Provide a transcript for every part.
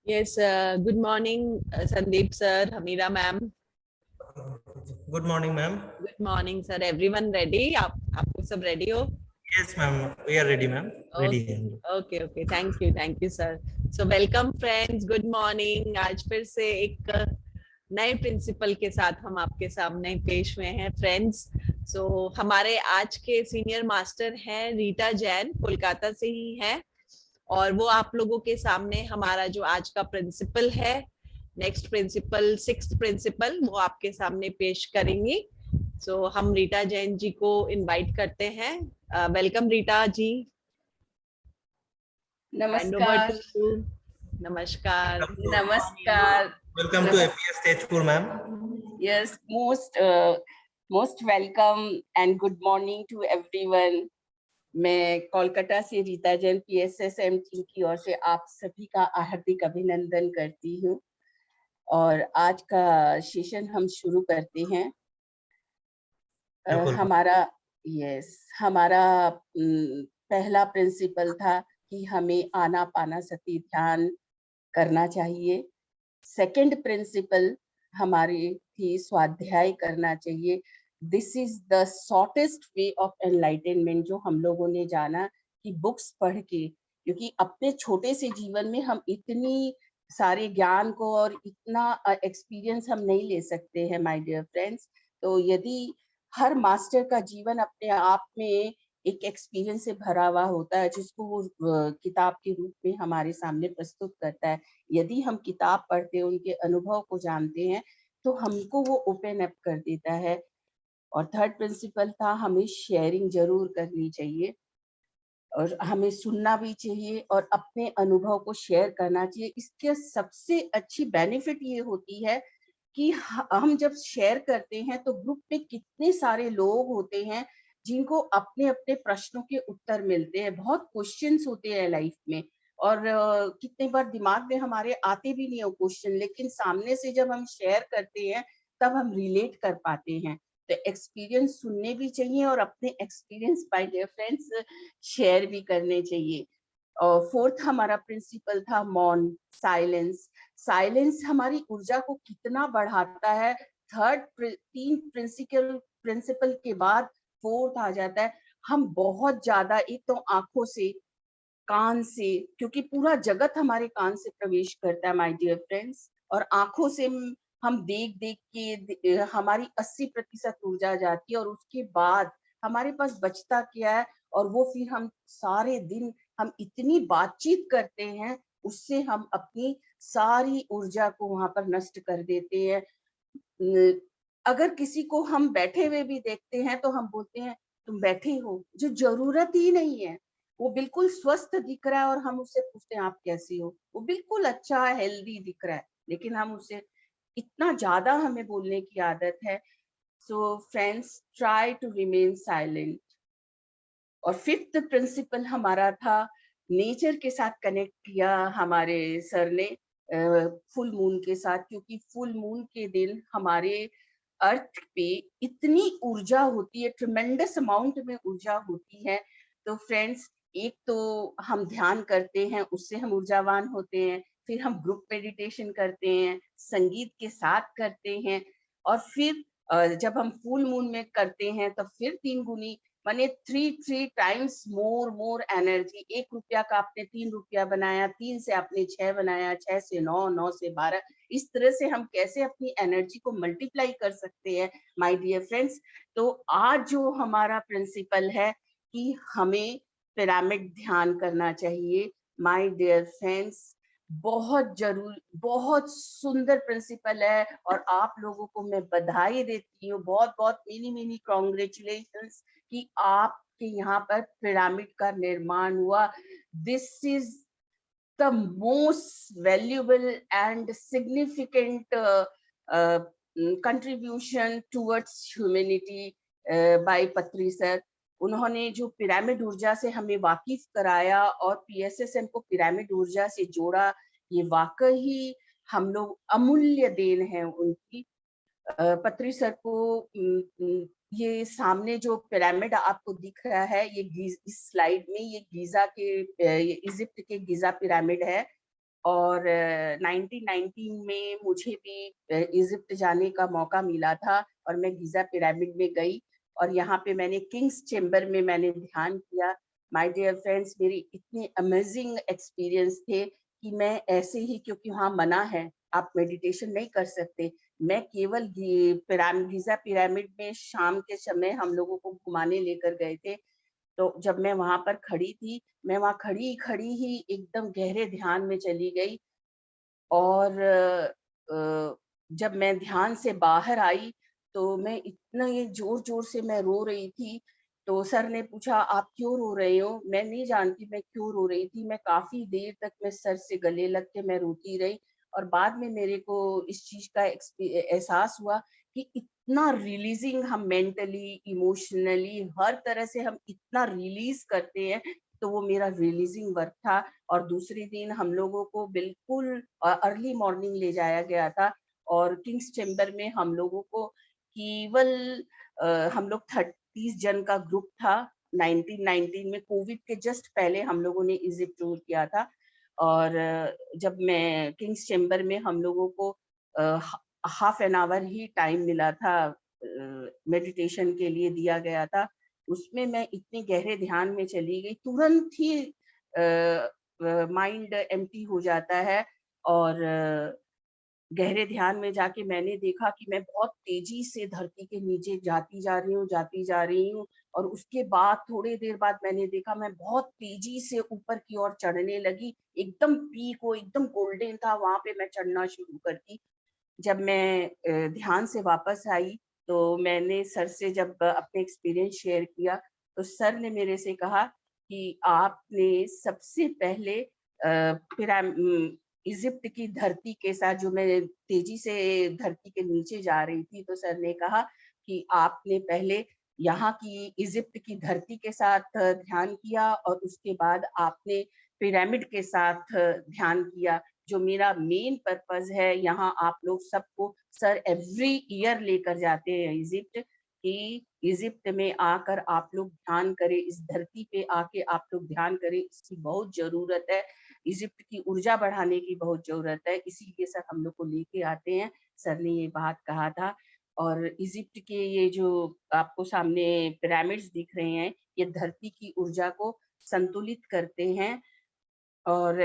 Yes, good morning, Sandeep sir, Hamira ma'am. Good morning ma'am. Good morning, sir. Everyone ready? आप सब ready हो? Yes ma'am, we are ready ma'am. Ready Okay, हैं हम लोग. okay, okay. Thank you, sir. So welcome friends. Good morning. आज फिर से एक नए प्रिंसिपल के साथ हम आपके सामने पेश हुए हैं फ्रेंड्स. So हमारे आज के सीनियर मास्टर हैं रीटा जैन, कोलकाता से ही हैं. और वो आप लोगों के सामने हमारा जो आज का प्रिंसिपल है, नेक्स्ट प्रिंसिपल, सिक्स्थ प्रिंसिपल, वो आपके सामने पेश करेंगी. सो हम रीटा जैन जी को इनवाइट करते हैं. Welcome Rita ji. Hand over नमस्कार. To you. नमस्कार. नमस्कार. Welcome to APS Tezpur ma'am. Yes, most welcome and good morning to everyone. मैं कोलकाता से रीता जैन पीएसएसएम टीम की ओर से आप सभी का हार्दिक अभिनंदन करती हूँ और आज का सेशन हम शुरू करते हैं. हमारा पहला प्रिंसिपल था कि हमें आनापानसति ध्यान करना चाहिए. सेकंड प्रिंसिपल हमारी थी स्वाध्याय करना चाहिए. This is the shortest way of enlightenment, जो हम लोगों ने जाना कि बुक्स पढ़ के, क्योंकि अपने छोटे से जीवन में हम इतनी सारे ज्ञान को और इतना एक्सपीरियंस हम नहीं ले सकते हैं माय डियर फ्रेंड्स. तो यदि हर मास्टर का जीवन अपने आप में एक एक्सपीरियंस से भरा हुआ होता है, जिसको वो किताब के रूप में हमारे सामने प्रस्तुत करता है. यदि हम किताब पढ़ते हैं, उनके अनुभव को जानते हैं, तो हमको वो ओपन अप कर देता है. और थर्ड प्रिंसिपल था हमें शेयरिंग जरूर करनी चाहिए और हमें सुनना भी चाहिए और अपने अनुभव को शेयर करना चाहिए. इसके सबसे अच्छी बेनिफिट ये होती है कि हम जब शेयर करते हैं तो ग्रुप में कितने सारे लोग होते हैं जिनको अपने अपने प्रश्नों के उत्तर मिलते हैं. बहुत क्वेश्चंस होते हैं लाइफ में और कितने बार दिमाग में हमारे आते भी नहीं हो क्वेश्चन, लेकिन सामने से जब हम शेयर करते हैं तब हम रिलेट कर पाते हैं. तो एक्सपीरियंस सुनने भी चाहिए और अपने experience by dear friends share भी करने चाहिए. और फोर्थ हमारा प्रिंसिपल था मौन, साइलेंस. साइलेंस हमारी ऊर्जा को कितना बढ़ाता है. तीन प्रिंसिपल के बाद फोर्थ आ जाता है. हम बहुत ज्यादा, एक तो आंखों से, कान से, क्योंकि पूरा जगत हमारे कान से प्रवेश करता है माय डियर फ्रेंड्स, और आंखों से हम देख देख के हमारी 80% ऊर्जा जाती है और उसके बाद हमारे पास बचता क्या है. और वो फिर हम सारे दिन हम इतनी बातचीत करते हैं, उससे हम अपनी सारी ऊर्जा को वहां पर नष्ट कर देते हैं. अगर किसी को हम बैठे हुए भी देखते हैं तो हम बोलते हैं तुम बैठे हो, जो जरूरत ही नहीं है. वो बिल्कुल स्वस्थ दिख रहा है और हम उससे पूछते हैं आप कैसी हो, वो बिल्कुल अच्छा हेल्दी दिख रहा है, लेकिन हम उससे इतना ज्यादा हमें बोलने की आदत है. So friends, try to remain silent. और फिफ्थ प्रिंसिपल हमारा था नेचर के साथ कनेक्ट किया हमारे सर ने, फुल मून के साथ, क्योंकि फुल मून के दिन हमारे अर्थ पे इतनी ऊर्जा होती है, ट्रिमेंडस अमाउंट में ऊर्जा होती है. तो फ्रेंड्स, एक तो हम ध्यान करते हैं, उससे हम ऊर्जावान होते हैं. फिर हम ग्रुप मेडिटेशन करते हैं, संगीत के साथ करते हैं. और फिर जब हम फुल मून में करते हैं तो फिर 3 गुनी, माने 3 टाइम्स मोर एनर्जी. 1 रुपया का आपने 3 रुपया बनाया, 3 से आपने 6 बनाया, 6 से 9, 9 से 12. इस तरह से हम कैसे अपनी एनर्जी को मल्टीप्लाई कर सकते हैं माय डियर फ्रेंड्स. तो आज जो हमारा प्रिंसिपल है कि हमें पिरामिड ध्यान करना चाहिए माय डियर फ्रेंड्स. बहुत जरूर, बहुत सुंदर प्रिंसिपल है और आप लोगों को मैं बधाई देती हूँ. बहुत बहुत मेनी कॉन्ग्रेचुलेशंस कि आपके यहाँ पर पिरामिड का निर्माण हुआ. This is the most valuable and significant contribution towards humanity by Patri sir. उन्होंने जो पिरामिड ऊर्जा से हमें वाकिफ कराया और पीएसएसएम को पिरामिड ऊर्जा से जोड़ा, ये वाकई हम लोग अमूल्य देन है उनकी. पत्री सर को ये सामने जो पिरामिड आपको दिख रहा है, ये इस स्लाइड में ये गीजा के, ये इजिप्ट के गीजा पिरामिड है. और 1919 में मुझे भी इजिप्ट जाने का मौका मिला था और मैं गिजा पिरामिड में गई और यहाँ पे मैंने किंग्स चेम्बर में मैंने ध्यान किया। माय डियर फ्रेंड्स, मेरी इतने अमेजिंग एक्सपीरियंस थे कि मैं ऐसे ही, क्योंकि वहाँ मना है, आप मेडिटेशन नहीं कर सकते, मैं केवल गिजा पिरामिड में शाम के समय हम लोगों को घुमाने लेकर गए थे। तो जब मैं वहां पर खड़ी थी, मैं वहां खड़ी खड़ी ही एकदम गहरे ध्यान में चली गई और जब मैं ध्यान से बाहर आई तो मैं इतना ये जोर जोर से मैं रो रही थी। तो सर ने पूछा, आप क्यों रो रहे हो? मैं नहीं जानती मैं क्यों रो रही थी। मैं काफी देर तक मैं सर से गले लग के मैं रोती रही और बाद में मेरे को इस चीज का एहसास हुआ कि इतना रिलीजिंग, हम मेंटली इमोशनली हर तरह से हम इतना रिलीज करते हैं। तो वो मेरा रिलीजिंग वर्क था। और दूसरे दिन हम लोगों को बिल्कुल अर्ली मॉर्निंग ले जाया गया था और किंग्स चेम्बर में हम लोगों को केवल हम लोग 30 जन का ग्रुप था। 1919 में कोविड के जस्ट पहले हम लोगों ने इजिप्ट टूर किया था और जब मैं किंग्स चेम्बर में हम लोगों को half an hour he time मिला था, मेडिटेशन के लिए दिया गया था। उसमें मैं इतने गहरे ध्यान में चली गई, तुरंत ही माइंड एम्प्टी हो जाता है और गहरे ध्यान में जाके मैंने देखा कि मैं बहुत तेजी से धरती के नीचे जाती जा रही हूँ और उसके बाद थोड़ी देर बाद मैंने देखा मैं बहुत तेजी से ऊपर की ओर चढ़ने लगी। एकदम पीक वो एकदम गोल्डन था, वहां पे मैं चढ़ना शुरू कर दी। जब मैं ध्यान से वापस आई तो मैंने सर से जब अपने एक्सपीरियंस शेयर किया तो सर ने मेरे से कहा कि आपने सबसे पहले इजिप्ट की धरती के साथ, जो मैं तेजी से धरती के नीचे जा रही थी, तो सर ने कहा कि आपने पहले यहाँ की इजिप्ट की धरती के साथ ध्यान किया और उसके बाद आपने पिरामिड के साथ ध्यान किया। जो मेरा मेन पर्पस है, यहाँ आप लोग सबको सर एवरी ईयर लेकर जाते हैं इजिप्ट, कि इजिप्ट में आकर आप लोग ध्यान करें, इस धरती पे आके आप लोग ध्यान करें, इसकी बहुत जरूरत है। इजिप्ट की ऊर्जा बढ़ाने की बहुत जरूरत है, इसीलिए सर हम लोग को लेके आते हैं। सर ने ये बात कहा था। और इजिप्ट के ये जो आपको सामने पिरामिड्स दिख रहे हैं, ये धरती की ऊर्जा को संतुलित करते हैं। और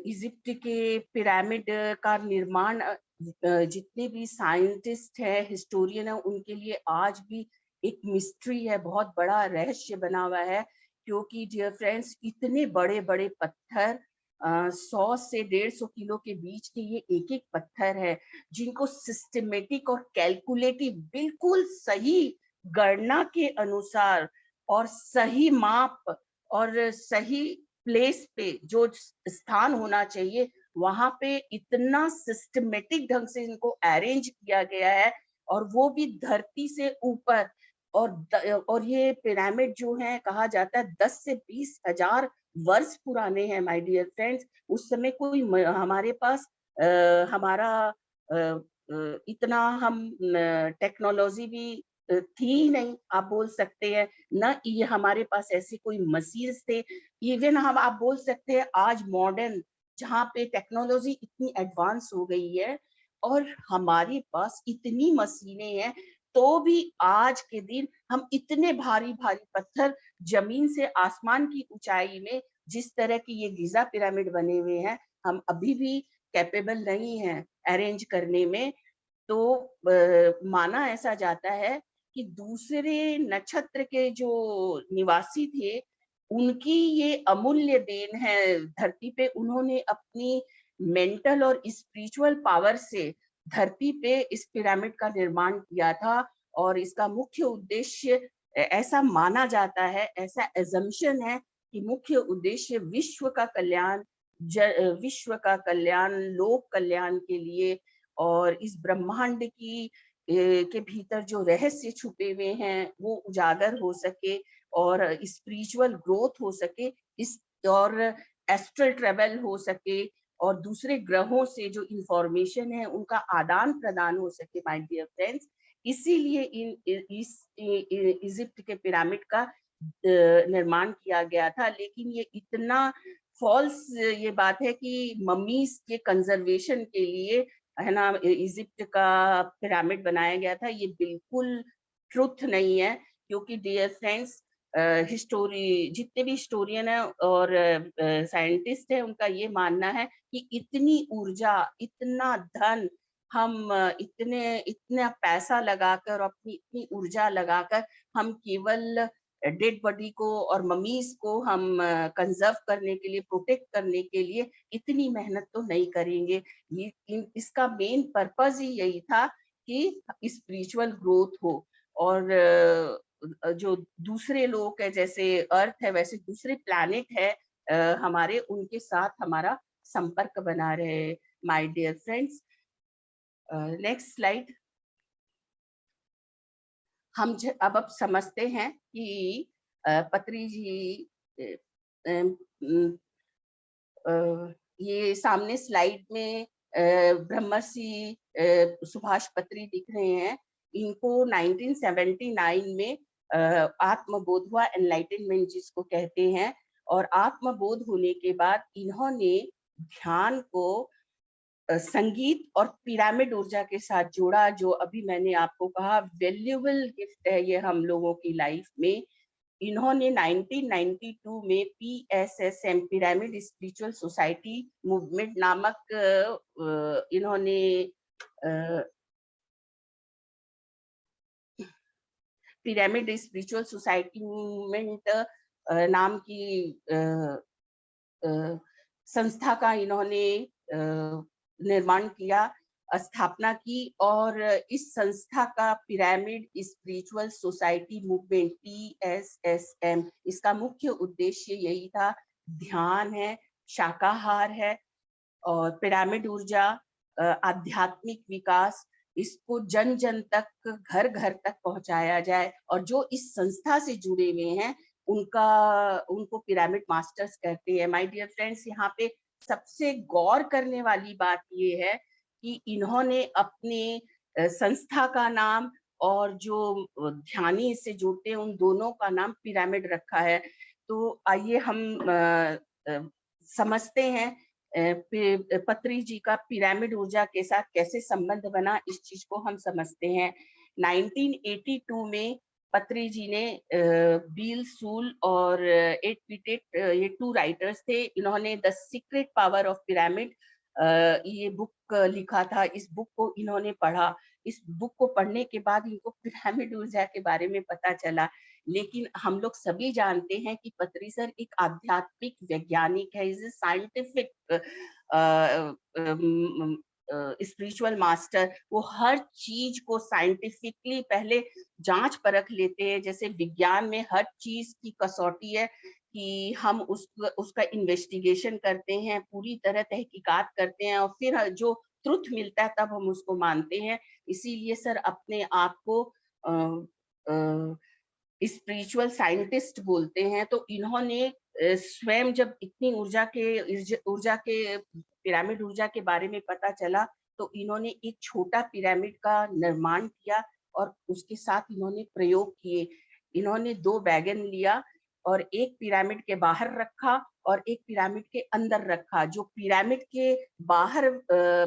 इजिप्ट के पिरामिड का निर्माण जितने भी साइंटिस्ट है, हिस्टोरियन है, उनके लिए आज भी एक मिस्ट्री है, बहुत बड़ा रहस्य बना हुआ है। क्योंकि डियर फ्रेंड्स, इतने बड़े बड़े पत्थर 100 से 150 किलो के बीच के ये एक एक पत्थर है, जिनको सिस्टमेटिक और कैलकुलेटिव बिल्कुल सही गणना के अनुसार और सही माप और सही प्लेस पे जो स्थान होना चाहिए, वहां पे इतना सिस्टमेटिक ढंग से इनको अरेंज किया गया है और वो भी धरती से ऊपर। और ये पिरामिड जो है, कहा जाता है 10 से 20 हजार वर्ष पुराने हैं माय डियर फ्रेंड्स। उस समय कोई हमारे पास हमारा इतना हम टेक्नोलॉजी भी थी ही नहीं, आप बोल सकते हैं ना। ये हमारे पास ऐसे कोई मशीन्स थे, इवन हम आप बोल सकते हैं आज मॉडर्न, जहाँ पे टेक्नोलॉजी इतनी एडवांस हो गई है और हमारे पास इतनी मशीनें हैं, तो भी आज के दिन हम इतने भारी भारी पत्थर जमीन से आसमान की ऊंचाई में, जिस तरह की ये गिजा पिरामिड बने हुए हैं, हम अभी भी कैपेबल नहीं हैं अरेंज करने में। तो माना ऐसा जाता है कि दूसरे नक्षत्र के जो निवासी थे, उनकी ये अमूल्य देन है धरती पे। उन्होंने अपनी मेंटल और स्पिरिचुअल पावर से धरती पे इस पिरामिड का निर्माण किया था। और इसका मुख्य उद्देश्य, ऐसा माना जाता है, ऐसा एजम्पशन है कि मुख्य उद्देश्य विश्व का कल्याण, विश्व का कल्याण, लोक कल्याण के लिए, और इस ब्रह्मांड की के भीतर जो रहस्य छुपे हुए हैं वो उजागर हो सके और स्पिरिचुअल ग्रोथ हो सके, इस और एस्ट्रल ट्रेवल हो सके और दूसरे ग्रहों से जो इंफॉर्मेशन है उनका आदान प्रदान हो सके माय डियर फ्रेंड्स। इसीलिए इस इजिप्ट के पिरामिड का निर्माण किया गया था। लेकिन ये इतना फॉल्स ये बात है कि मम्मीज के कंजर्वेशन के लिए है ना इजिप्ट का पिरामिड बनाया गया था, ये बिल्कुल ट्रुथ नहीं है। क्योंकि डियर फ्रेंड्स, जितने भी हिस्टोरियन है और साइंटिस्ट है, उनका ये मानना है कि इतनी ऊर्जा, इतना धन हम इतना पैसा लगाकर, अपनी इतनी ऊर्जा लगाकर हम केवल डेड बॉडी को और ममीज को हम कंजर्व करने के लिए, प्रोटेक्ट करने के लिए इतनी मेहनत तो नहीं करेंगे। इसका मेन पर्पस ही यही था कि स्पिरिचुअल ग्रोथ हो, और जो दूसरे लोग है, जैसे अर्थ है वैसे दूसरे प्लैनेट है हमारे, उनके साथ हमारा संपर्क बना रहे। My dear friends, next slide. हम अब समझते हैं कि पत्री जी, ये सामने स्लाइड में ब्रह्मर्षि सुभाष पत्री दिख रहे हैं। इनको 1979 में आत्मबोध हुआ, एनलाइटनमेंट जिसको कहते हैं। और आत्मबोध होने के बाद इन्होंने ध्यान को संगीत और पिरामिड ऊर्जा के साथ जोड़ा, जो अभी मैंने आपको कहा वैल्यूएबल गिफ्ट है ये हम लोगों की लाइफ में। इन्होंने 1992 में PSSM pyramid spiritual society movement नामक इन्होंने पिरामिड स्पिरिचुअल सोसाइटी मूवमेंट नाम की संस्था का इन्होंने निर्माण किया, स्थापना की। और इस संस्था का pyramid spiritual society movement PSSM, इसका मुख्य उद्देश्य यही था, ध्यान है, शाकाहार है और पिरामिड ऊर्जा, आध्यात्मिक विकास, इसको जन जन तक, घर घर तक पहुंचाया जाए। और जो इस संस्था से जुड़े हुए हैं उनको पिरामिड मास्टर्स कहते हैं। माय डियर फ्रेंड्स, यहाँ पे सबसे गौर करने वाली बात ये है कि इन्होंने अपने संस्था का नाम और जो ध्यानी से जुड़ते हैं उन दोनों का नाम पिरामिड रखा है। तो आइए हम समझते हैं पत्री जी का पिरामिड ऊर्जा के साथ कैसे संबंध बना, इस चीज को हम समझते हैं। 1982 में पत्री जी ने बील सूल और एड पिटेट, ये 2 राइटर्स थे, इन्होंने the secret power of pyramid ये बुक लिखा था। इस बुक को इन्होंने पढ़ा। इस बुक को पढ़ने के बाद इनको पिरामिड ऊर्जा के बारे में पता चला। लेकिन हम लोग सभी जानते हैं कि पत्री सर एक आध्यात्मिक वैज्ञानिक है, is a scientific spiritual master. वो हर चीज को साइंटिफिकली पहले जांच परख लेते हैं। जैसे विज्ञान में हर चीज की कसौटी है कि हम उसका इन्वेस्टिगेशन करते हैं, पूरी तरह तहकीकात करते हैं और फिर जो ट्रुथ मिलता है तब हम उसको मानते हैं। इसीलिए सर अपने आप को स्पिरिचुअल साइंटिस्ट बोलते हैं। तो इन्होंने स्वयं जब इतनी ऊर्जा के पिरामिड ऊर्जा के बारे में पता चला तो इन्होंने एक छोटा पिरामिड का निर्माण किया और उसके साथ इन्होंने प्रयोग किए। इन्होंने 2 वैगन लिया और एक पिरामिड के बाहर रखा और एक पिरामिड के अंदर रखा। जो पिरामिड के बाहर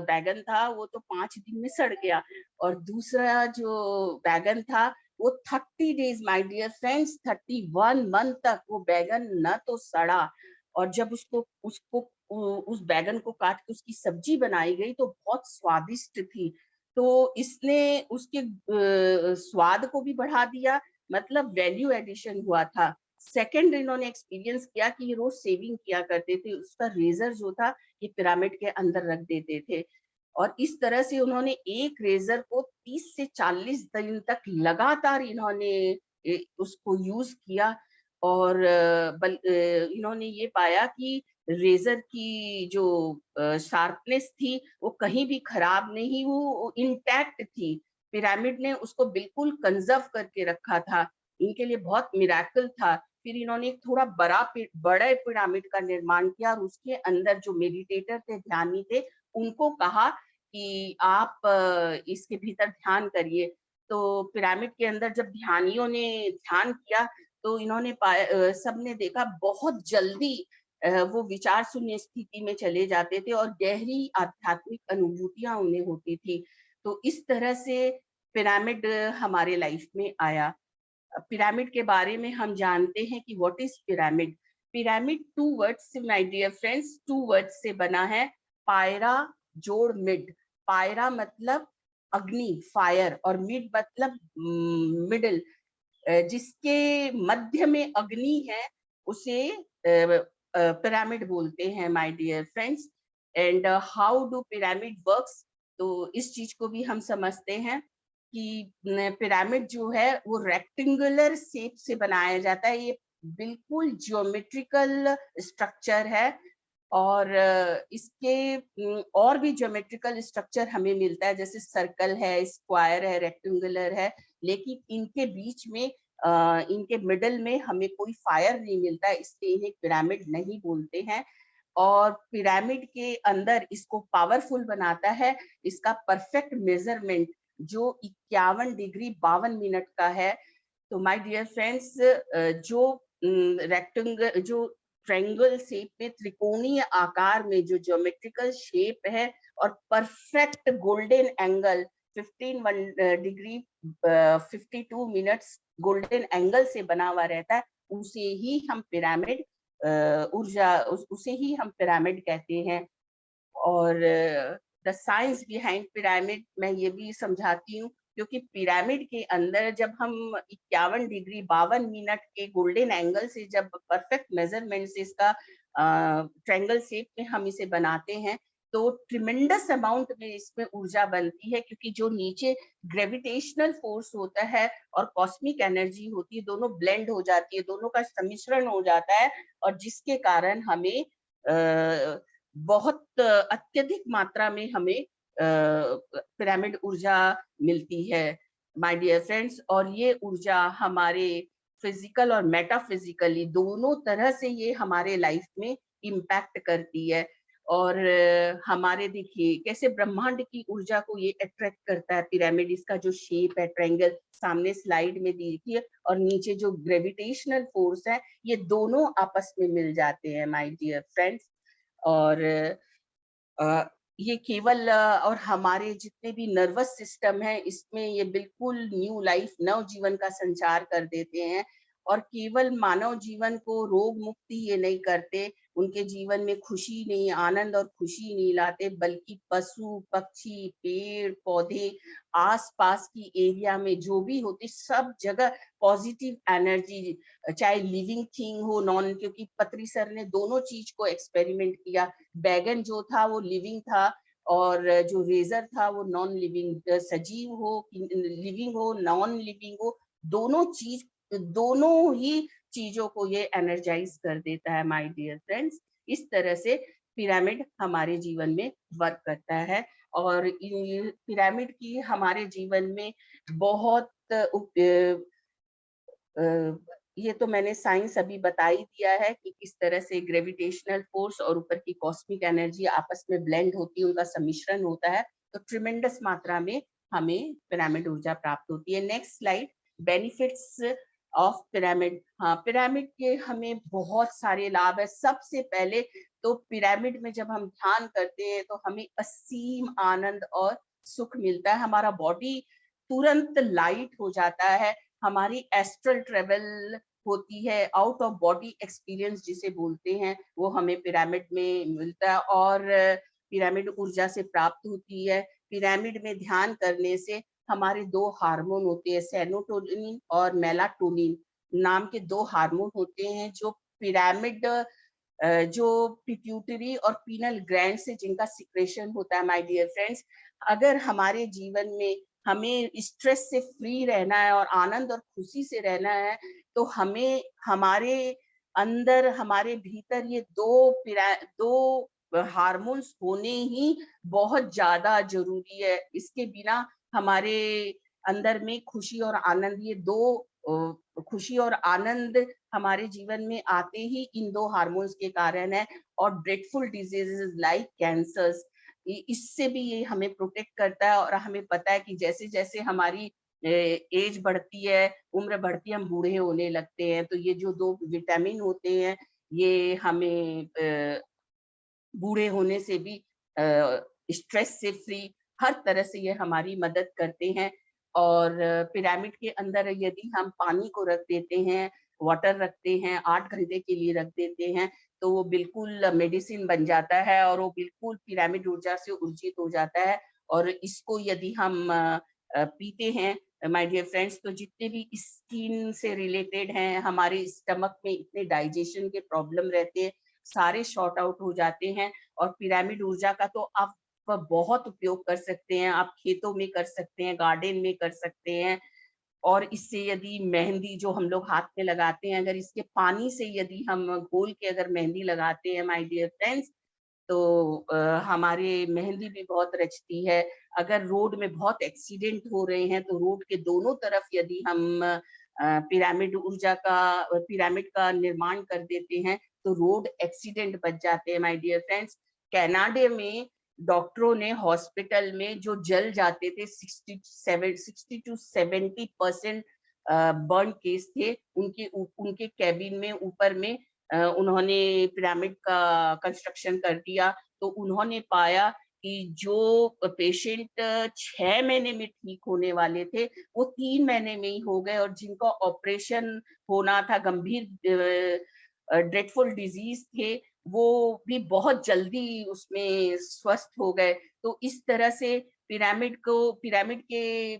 वैगन था वो तो 5 दिन में सड़ गया और दूसरा जो वैगन था वो 30 days, my dear friends, 31 month तक वो बैगन न तो सड़ा। और जब उस बैगन को काट के उसकी सब्जी बनाई गई तो बहुत स्वादिष्ट थी। तो इसने उसके स्वाद को भी बढ़ा दिया, मतलब वैल्यू एडिशन हुआ था। सेकंड इन्होंने एक्सपीरियंस किया कि ये रोज सेविंग किया करते थे, उसका रेजर जो था ये पिरामिड के अंदर रख देते थे और इस तरह से उन्होंने एक रेजर को 30 से 40 दिन तक लगातार इन्होंने उसको यूज किया और इन्होंने ये पाया कि रेजर की जो शार्पनेस थी वो कहीं भी खराब नहीं, वो इंटैक्ट थी। पिरामिड ने उसको बिल्कुल कंजर्व करके रखा था। इनके लिए बहुत मिरेकल था। फिर इन्होंने एक थोड़ा बड़े पिरामिड का निर्माण किया और उसके अंदर जो मेडिटेटर थे, ध्यानी थे, उनको कहा कि आप इसके भीतर ध्यान करिए। तो पिरामिड के अंदर जब ध्यानियों ने ध्यान किया तो इन्होंने सबने देखा बहुत जल्दी वो विचार शून्य स्थिति में चले जाते थे और गहरी आध्यात्मिक अनुभूतियां उन्हें होती थी। तो इस तरह से पिरामिड हमारे लाइफ में आया। पिरामिड के बारे में हम जानते हैं कि what is pyramid. Pyramid 2 words से माय डियर फ्रेंड्स, 2 वर्ड्स से बना है, पायरा जोड़ मिड। पायरा मतलब अग्नि, फायर, और मिड मतलब मिडिल, जिसके मध्य में अग्नि है उसे पिरामिड बोलते हैं my dear friends. And how do pyramid works, तो इस चीज को भी हम समझते हैं कि पिरामिड जो है वो रेक्टेंगुलर शेप से बनाया जाता है। ये बिल्कुल ज्योमेट्रिकल स्ट्रक्चर है और इसके और भी ज्योमेट्रिकल स्ट्रक्चर हमें मिलता है, जैसे सर्कल है, स्क्वायर है, रेक्टेंगुलर है, लेकिन इनके बीच में इनके मिडल में हमें कोई फायर नहीं मिलता है, इसलिए इन्हें पिरामिड नहीं बोलते हैं। और पिरामिड के अंदर इसको पावरफुल बनाता है इसका परफेक्ट मेजरमेंट, जो 51 डिग्री 52 मिनट का है। तो माय डियर फ्रेंड्स, जो रेक्टेंगल, जो ट्रायंगल शेप में, त्रिकोणीय आकार में जो ज्योमेट्रिकल शेप है और perfect golden angle 15 degree 52 minutes golden angle से बना हुआ रहता है, उसे ही हम पिरामिड उसे ही हम पिरामिड कहते हैं। और द साइंस बिहाइंड पिरामिड मैं ये भी समझाती हूँ, क्योंकि पिरामिड के अंदर जब हम 51 डिग्री 52 मिनट के गोल्डन एंगल से, जब परफेक्ट मेजरमेंट से इसका ट्रायंगल शेप में हम इसे बनाते हैं, तो ट्रिमेंडस अमाउंट में इसमें ऊर्जा बनती है, क्योंकि जो नीचे ग्रेविटेशनल फोर्स होता है और कॉस्मिक एनर्जी होती है, दोनों ब्लेंड हो जाती है, दोनों का सम्मिश्रण हो जाता है, और जिसके कारण हमें बहुत अत्यधिक मात्रा में हमें पिरामिड ऊर्जा मिलती है माय डियर फ्रेंड्स। और ये ऊर्जा हमारे फिजिकल और मेटाफिजिकली दोनों तरह से ये हमारे लाइफ में इम्पैक्ट करती है। और हमारे देखिए कैसे ब्रह्मांड की ऊर्जा को ये अट्रैक्ट करता है पिरामिड। इसका जो शेप है ट्रायंगल सामने स्लाइड में देखिए, और नीचे जो ग्रेविटेशनल फोर्स है, ये दोनों आपस में मिल जाते हैं माय डियर फ्रेंड्स। और ये केवल और हमारे जितने भी नर्वस सिस्टम है, इसमें ये बिल्कुल न्यू लाइफ, नव जीवन का संचार कर देते हैं। और केवल मानव जीवन को रोग मुक्ति ये नहीं करते, उनके जीवन में खुशी नहीं, आनंद और खुशी नहीं लाते, बल्कि पशु पक्षी पेड़ पौधे आसपास की एरिया में जो भी होती, सब जगह पॉजिटिव एनर्जी, चाहे लिविंग थिंग हो नॉन, क्योंकि पत्री सर ने दोनों चीज को एक्सपेरिमेंट किया। बैगन जो था वो लिविंग था, और जो रेजर था वो नॉन लिविंग, सजीव हो लिविंग हो नॉन लिविंग हो, दोनों ही चीजों को ये एनर्जाइज कर देता है माय डियर फ्रेंड्स। इस तरह से पिरामिड हमारे जीवन में वर्क करता है। और पिरामिड की हमारे जीवन में बहुत ये तो मैंने साइंस अभी बता ही दिया है कि किस तरह से ग्रेविटेशनल फोर्स और ऊपर की कॉस्मिक एनर्जी आपस में ब्लेंड होती है, उनका सम्मिश्रण होता है, तो ट्रिमेंडस मात्रा में हमें पिरामिड ऊर्जा प्राप्त होती है। Next slide, benefits of pyramid. हाँ, पिरामिड के हमें बहुत सारे लाभ है। सबसे पहले तो पिरामिड में जब हम ध्यान करते हैं तो हमें असीम आनंद और सुख मिलता है, हमारा बॉडी तुरंत लाइट हो जाता है, हमारी एस्ट्रल ट्रेवल होती है, आउट ऑफ बॉडी एक्सपीरियंस जिसे बोलते हैं, वो हमें पिरामिड में मिलता है और पिरामिड ऊर्जा से प्राप्त होती है। पिरामिड में ध्यान करने से हमारे 2 हार्मोन होते हैं, सेरोटोनिन और मेलाटोनिन नाम के 2 हार्मोन होते हैं, जो पिरामिड जो पिट्यूटरी और पीनल ग्लैंड से जिनका सिक्रेशन होता है माय डियर फ्रेंड्स। अगर हमारे जीवन में हमें स्ट्रेस से फ्री रहना है और आनंद और खुशी से रहना है, तो हमें हमारे अंदर, हमारे भीतर ये दो हार्मोन्स होने ही बहुत ज्यादा जरूरी है। इसके बिना हमारे अंदर में खुशी और आनंद, ये दो खुशी और आनंद हमारे जीवन में आते ही इन 2 हार्मोन्स के कारण है। और ड्रेडफुल डिजीजेस लाइक कैंसर्स, इससे भी ये हमें प्रोटेक्ट करता है। और हमें पता है कि जैसे जैसे हमारी एज बढ़ती है, उम्र बढ़ती है, हम बूढ़े होने लगते हैं, तो ये जो 2 विटामिन होते हैं, ये हमें बूढ़े होने से भी स्ट्रेस से फ्री, हर तरह से ये हमारी मदद करते हैं। और पिरामिड के अंदर यदि हम पानी को रख देते हैं, वाटर रखते हैं, 8 घंटे के लिए रख देते हैं, तो वो बिल्कुल मेडिसिन बन जाता है और वो बिल्कुल पिरामिड ऊर्जा से ऊर्जित हो जाता है। और इसको यदि हम पीते हैं माय डियर फ्रेंड्स, तो जितने भी स्किन से रिलेटेड हैं, हमारे स्टमक में इतने डाइजेशन के प्रॉब्लम रहते हैं, सारे सॉर्ट आउट हो जाते हैं। और पिरामिड ऊर्जा का तो आप बहुत उपयोग कर सकते हैं, आप खेतों में कर सकते हैं, गार्डन में कर सकते हैं। और इससे यदि मेहंदी जो हम लोग हाथ में लगाते हैं, अगर इसके पानी से यदि हम घोल के अगर मेहंदी लगाते हैं माय डियर फ्रेंड्स, तो हमारे मेहंदी भी बहुत रचती है। अगर रोड में बहुत एक्सीडेंट हो रहे हैं, तो रोड के दोनों तरफ यदि हम पिरामिड का निर्माण कर देते हैं, तो रोड एक्सीडेंट बच जाते हैं माय डियर फ्रेंड्स। कनाडा में डॉक्टरों ने हॉस्पिटल में जो जल जाते थे 60 to 70% बर्न केस थे, उनके कैबिन में ऊपर में उन्होंने पिरामिड का कंस्ट्रक्शन कर दिया, तो उन्होंने पाया कि जो पेशेंट 6 महीने में ठीक होने वाले थे, वो 3 महीने में ही हो गए। और जिनका ऑपरेशन होना था, गंभीर ड्रेडफुल डिजीज थे, वो भी बहुत जल्दी उसमें स्वस्थ हो गए। तो इस तरह से पिरामिड के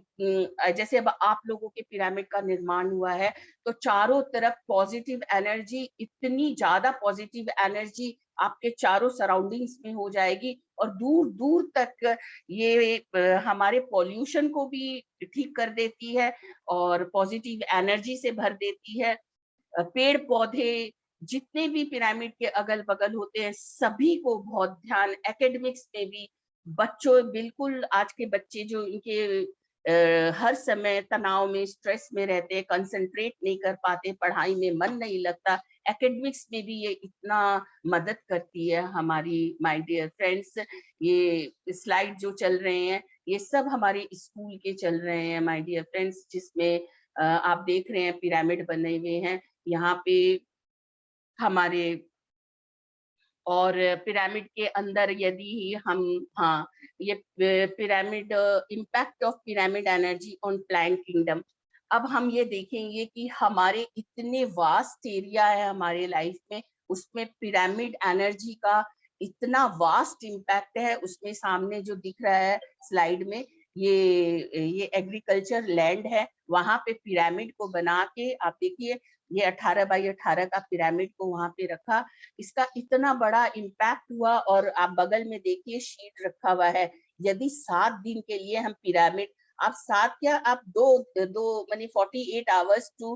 जैसे अब आप लोगों के पिरामिड का निर्माण हुआ है, तो चारों तरफ पॉजिटिव एनर्जी, इतनी ज्यादा पॉजिटिव एनर्जी आपके चारों सराउंडिंग्स में हो जाएगी। और दूर दूर तक ये हमारे पॉल्यूशन को भी ठीक कर देती है और पॉजिटिव एनर्जी से भर देती है। पेड़ पौधे जितने भी पिरामिड के अगल बगल होते हैं, सभी को बहुत ध्यान, एकेडमिक्स में भी बच्चों, बिल्कुल आज के बच्चे जो इनके हर समय तनाव में, स्ट्रेस में रहते हैं, कंसंट्रेट नहीं कर पाते, पढ़ाई में मन नहीं लगता, एकेडमिक्स में भी ये इतना मदद करती है हमारी माय डियर फ्रेंड्स। ये स्लाइड जो चल रहे हैं, ये सब हमारे स्कूल के चल रहे हैं माय डियर फ्रेंड्स, जिसमें आप देख रहे हैं पिरामिड बने हुए हैं यहाँ पे हमारे। और पिरामिड के अंदर यदि हम, हाँ, ये pyramid, impact of pyramid energy on plant kingdom. अब हम ये देखेंगे कि हमारे इतने वास्ट एरिया है हमारे लाइफ में, उसमें पिरामिड एनर्जी का इतना वास्ट इम्पैक्ट है। उसमें सामने जो दिख रहा है स्लाइड में, ये एग्रीकल्चर लैंड है, वहां पे पिरामिड को बना के आप देखिए, ये 18 बाई 18 का पिरामिड को वहां पे रखा। इसका इतना बड़ा इम्पैक्ट हुआ। और आप बगल में देखिए शीट रखा हुआ है। यदि 7 दिन के लिए हम पिरामिड, आप 7 क्या, आप दो मानी 48 hours to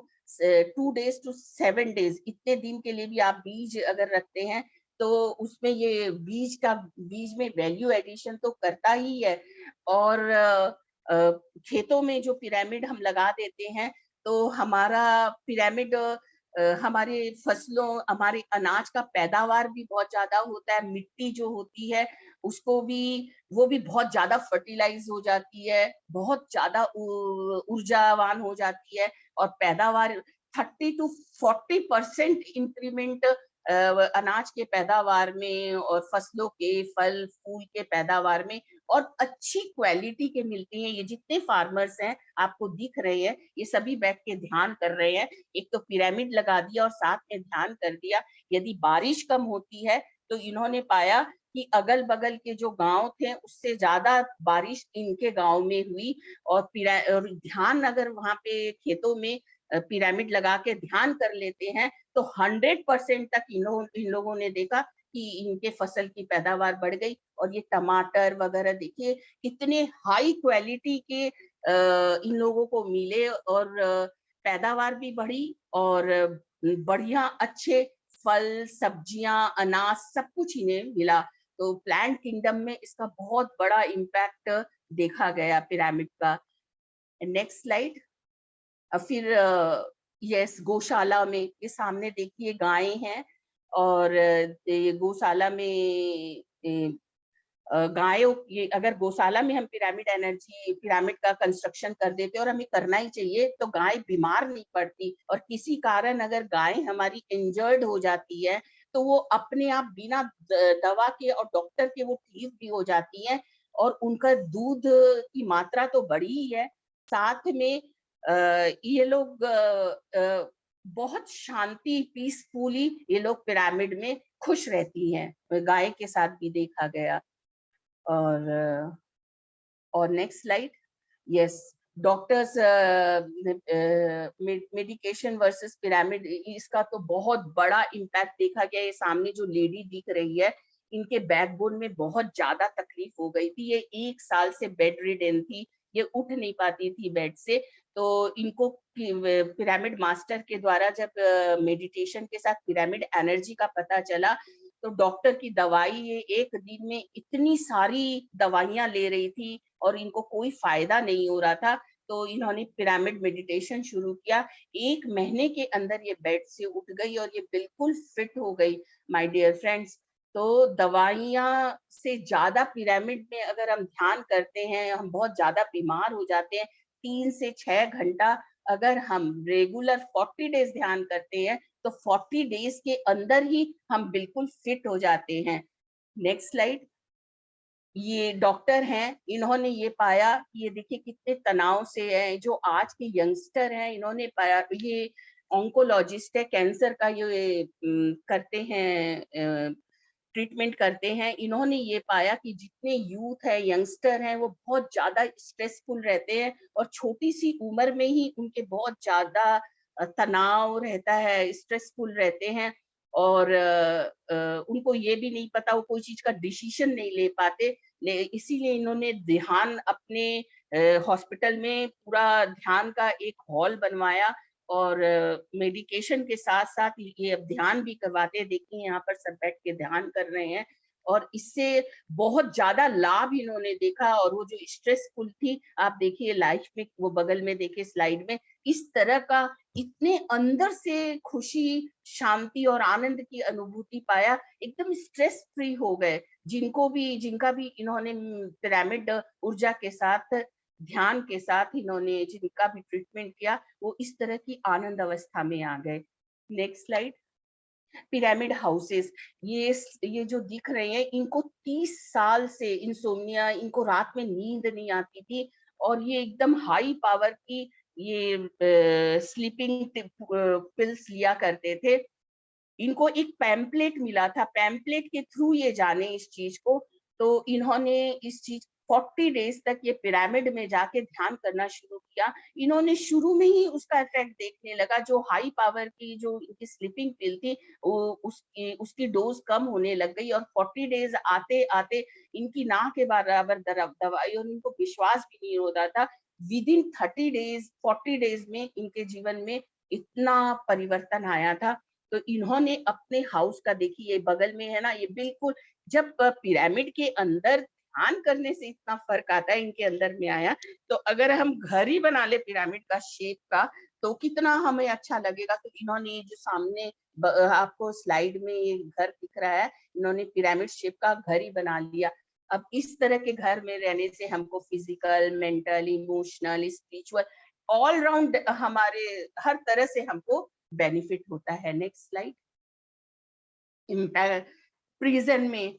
2 days to 7 days, इतने दिन के लिए भी आप बीज अगर रखते हैं, तो उसमें ये बीज में वैल्यू एडिशन तो करता ही है। और खेतों में जो पिरामिड हम लगा देते हैं, तो हमारा पिरामिड हमारे फसलों, हमारे अनाज का पैदावार भी बहुत ज्यादा होता है। मिट्टी जो होती है उसको भी, वो भी बहुत ज्यादा फर्टिलाइज हो जाती है, बहुत ज्यादा ऊर्जावान हो जाती है। और पैदावार 30 to 40% इंक्रीमेंट अनाज के पैदावार में और फसलों के, फल फूल के पैदावार में, और अच्छी क्वालिटी के मिलते हैं। ये जितने फार्मर्स हैं आपको दिख रहे हैं, ये सभी बैठ के ध्यान कर रहे हैं। एक तो पिरामिड लगा दिया और साथ में ध्यान कर दिया। यदि बारिश कम होती है, तो इन्होंने पाया कि अगल बगल के जो गांव थे उससे ज्यादा बारिश इनके गांव में हुई। और ध्यान अगर वहां पे खेतों में पिरामिड लगा के ध्यान कर लेते हैं, तो 100% तक इन लोगों ने देखा कि इनके फसल की पैदावार बढ़ गई। और ये टमाटर वगैरह देखिए कितने हाई क्वालिटी के इन लोगों को मिले। और पैदावार भी बढ़ी और बढ़िया अच्छे फल, सब्जियां, अनाज, सब कुछ इन्हें मिला। तो प्लांट किंगडम में इसका बहुत बड़ा इम्पैक्ट देखा गया पिरामिड का। Next slide. फिर यस, गौशाला में ये सामने देखिए गायें हैं। और ये गौशाला में गायों ये अगर गौशाला में हम पिरामिड का कंस्ट्रक्शन कर देते और हमें करना ही चाहिए, तो गाय बीमार नहीं पड़ती। और किसी कारण अगर गाय हमारी इंजर्ड हो जाती है तो वो अपने आप बिना दवा के और डॉक्टर के वो ठीक भी हो जाती है, और उनका दूध की मात्रा तो बड़ी ही है। साथ में ये लोग बहुत शांति पीसफुली ये लोग पिरामिड में खुश रहती हैं, गाय के साथ भी देखा गया। और next slide. Yes, doctors medication versus pyramid, इसका तो बहुत बड़ा इम्पैक्ट देखा गया। ये सामने जो लेडी दिख रही है, इनके बैकबोन में बहुत ज्यादा तकलीफ हो गई थी। ये 1 साल से बेड रिडन थी, ये उठ नहीं पाती थी बेड से। तो इनको पिरामिड मास्टर के द्वारा जब मेडिटेशन के साथ पिरामिड एनर्जी का पता चला, तो डॉक्टर की दवाई ये 1 दिन में इतनी सारी दवाइयां ले रही थी और इनको कोई फायदा नहीं हो रहा था। तो इन्होंने पिरामिड मेडिटेशन शुरू किया। 1 महीने के अंदर ये बेड से उठ गई और ये बिल्कुल फिट हो गई माय डियर फ्रेंड्स। तो दवाइयां से ज्यादा पिरामिड में अगर हम ध्यान करते हैं, हम बहुत ज्यादा बीमार हो जाते हैं। 3 से 6 घंटा अगर हम रेगुलर 40 डेज ध्यान करते हैं, तो 40 डेज के अंदर ही हम बिल्कुल फिट हो जाते हैं। Next slide. ये डॉक्टर हैं, इन्होंने ये पाया कि ये देखिए कितने तनाव से है जो आज के यंगस्टर हैं। इन्होंने पाया, ये ऑन्कोलॉजिस्ट है, कैंसर का ये करते हैं, ट्रीटमेंट करते हैं। इन्होंने ये पाया कि जितने यूथ है, यंगस्टर हैं, वो बहुत ज्यादा स्ट्रेसफुल रहते हैं और छोटी सी उम्र में ही उनके बहुत ज्यादा तनाव रहता है, स्ट्रेसफुल रहते हैं। और उनको ये भी नहीं पता, वो कोई चीज का डिसीजन नहीं ले पाते। इसीलिए इन्होंने ध्यान अपने हॉस्पिटल में पूरा ध्यान का एक हॉल बनवाया और मेडिकेशन के साथ साथ ये अब ध्यान भी करवाते हैं। देखिए यहाँ पर सब बैठ के ध्यान कर रहे हैं और इससे बहुत ज्यादा लाभ इन्होंने देखा। और वो जो स्ट्रेसफुल थी, आप देखिए लाइफ में, वो बगल में देखिए स्लाइड में, इस तरह का इतने अंदर से खुशी, शांति और आनंद की अनुभूति पाया, एकदम स्ट्रेस फ्री हो गए। जिनका भी इन्होंने पिरामिड ऊर्जा के साथ, ध्यान के साथ इन्होंने जिनका भी ट्रीटमेंट किया, वो इस तरह की आनंद अवस्था में आ गए। Next slide. पिरामिड हाउसेस, ये जो दिख रहे हैं, इनको 30 साल से इंसोम्निया, इनको रात में नींद नहीं आती थी और ये एकदम हाई पावर की ये स्लीपिंग पिल्स लिया करते थे। इनको एक पैम्पलेट मिला था, पैम्पलेट के थ्रू ये जाने इस चीज को। तो इन्होंने इस चीज 40 डेज तक ये पिरामिड में जाके ध्यान करना शुरू किया। इन्होंने शुरू में ही उसका इफेक्ट देखने लगा। जो हाई पावर की जो इनकी स्लीपिंग पिल थी, उसकी डोज कम होने लग गई और 40 डेज आते आते इनकी ना के बराबर दवाई, और इनको विश्वास भी नहीं होता था। विद इन 30 डेज 40 डेज में इनके जीवन में इतना परिवर्तन आया था। तो इन्होंने अपने हाउस का, देखिए ये बगल में है ना, ये बिल्कुल जब पिरामिड के अंदर ध्यान करने से इतना फर्क आता है, इनके अंदर में आया। तो अगर हम घर ही बना ले पिरामिड का शेप का, तो कितना हमें अच्छा लगेगा। तो इन्होंने जो सामने आपको स्लाइड में ये घर दिख रहा है, इन्होंने पिरामिड शेप का घर ही बना लिया। अब इस तरह के घर में रहने से हमको physical, mental, emotional, spiritual, all round हमारे हर तरह से हमको बेनिफिट होता है। Next slide. प्रिजन में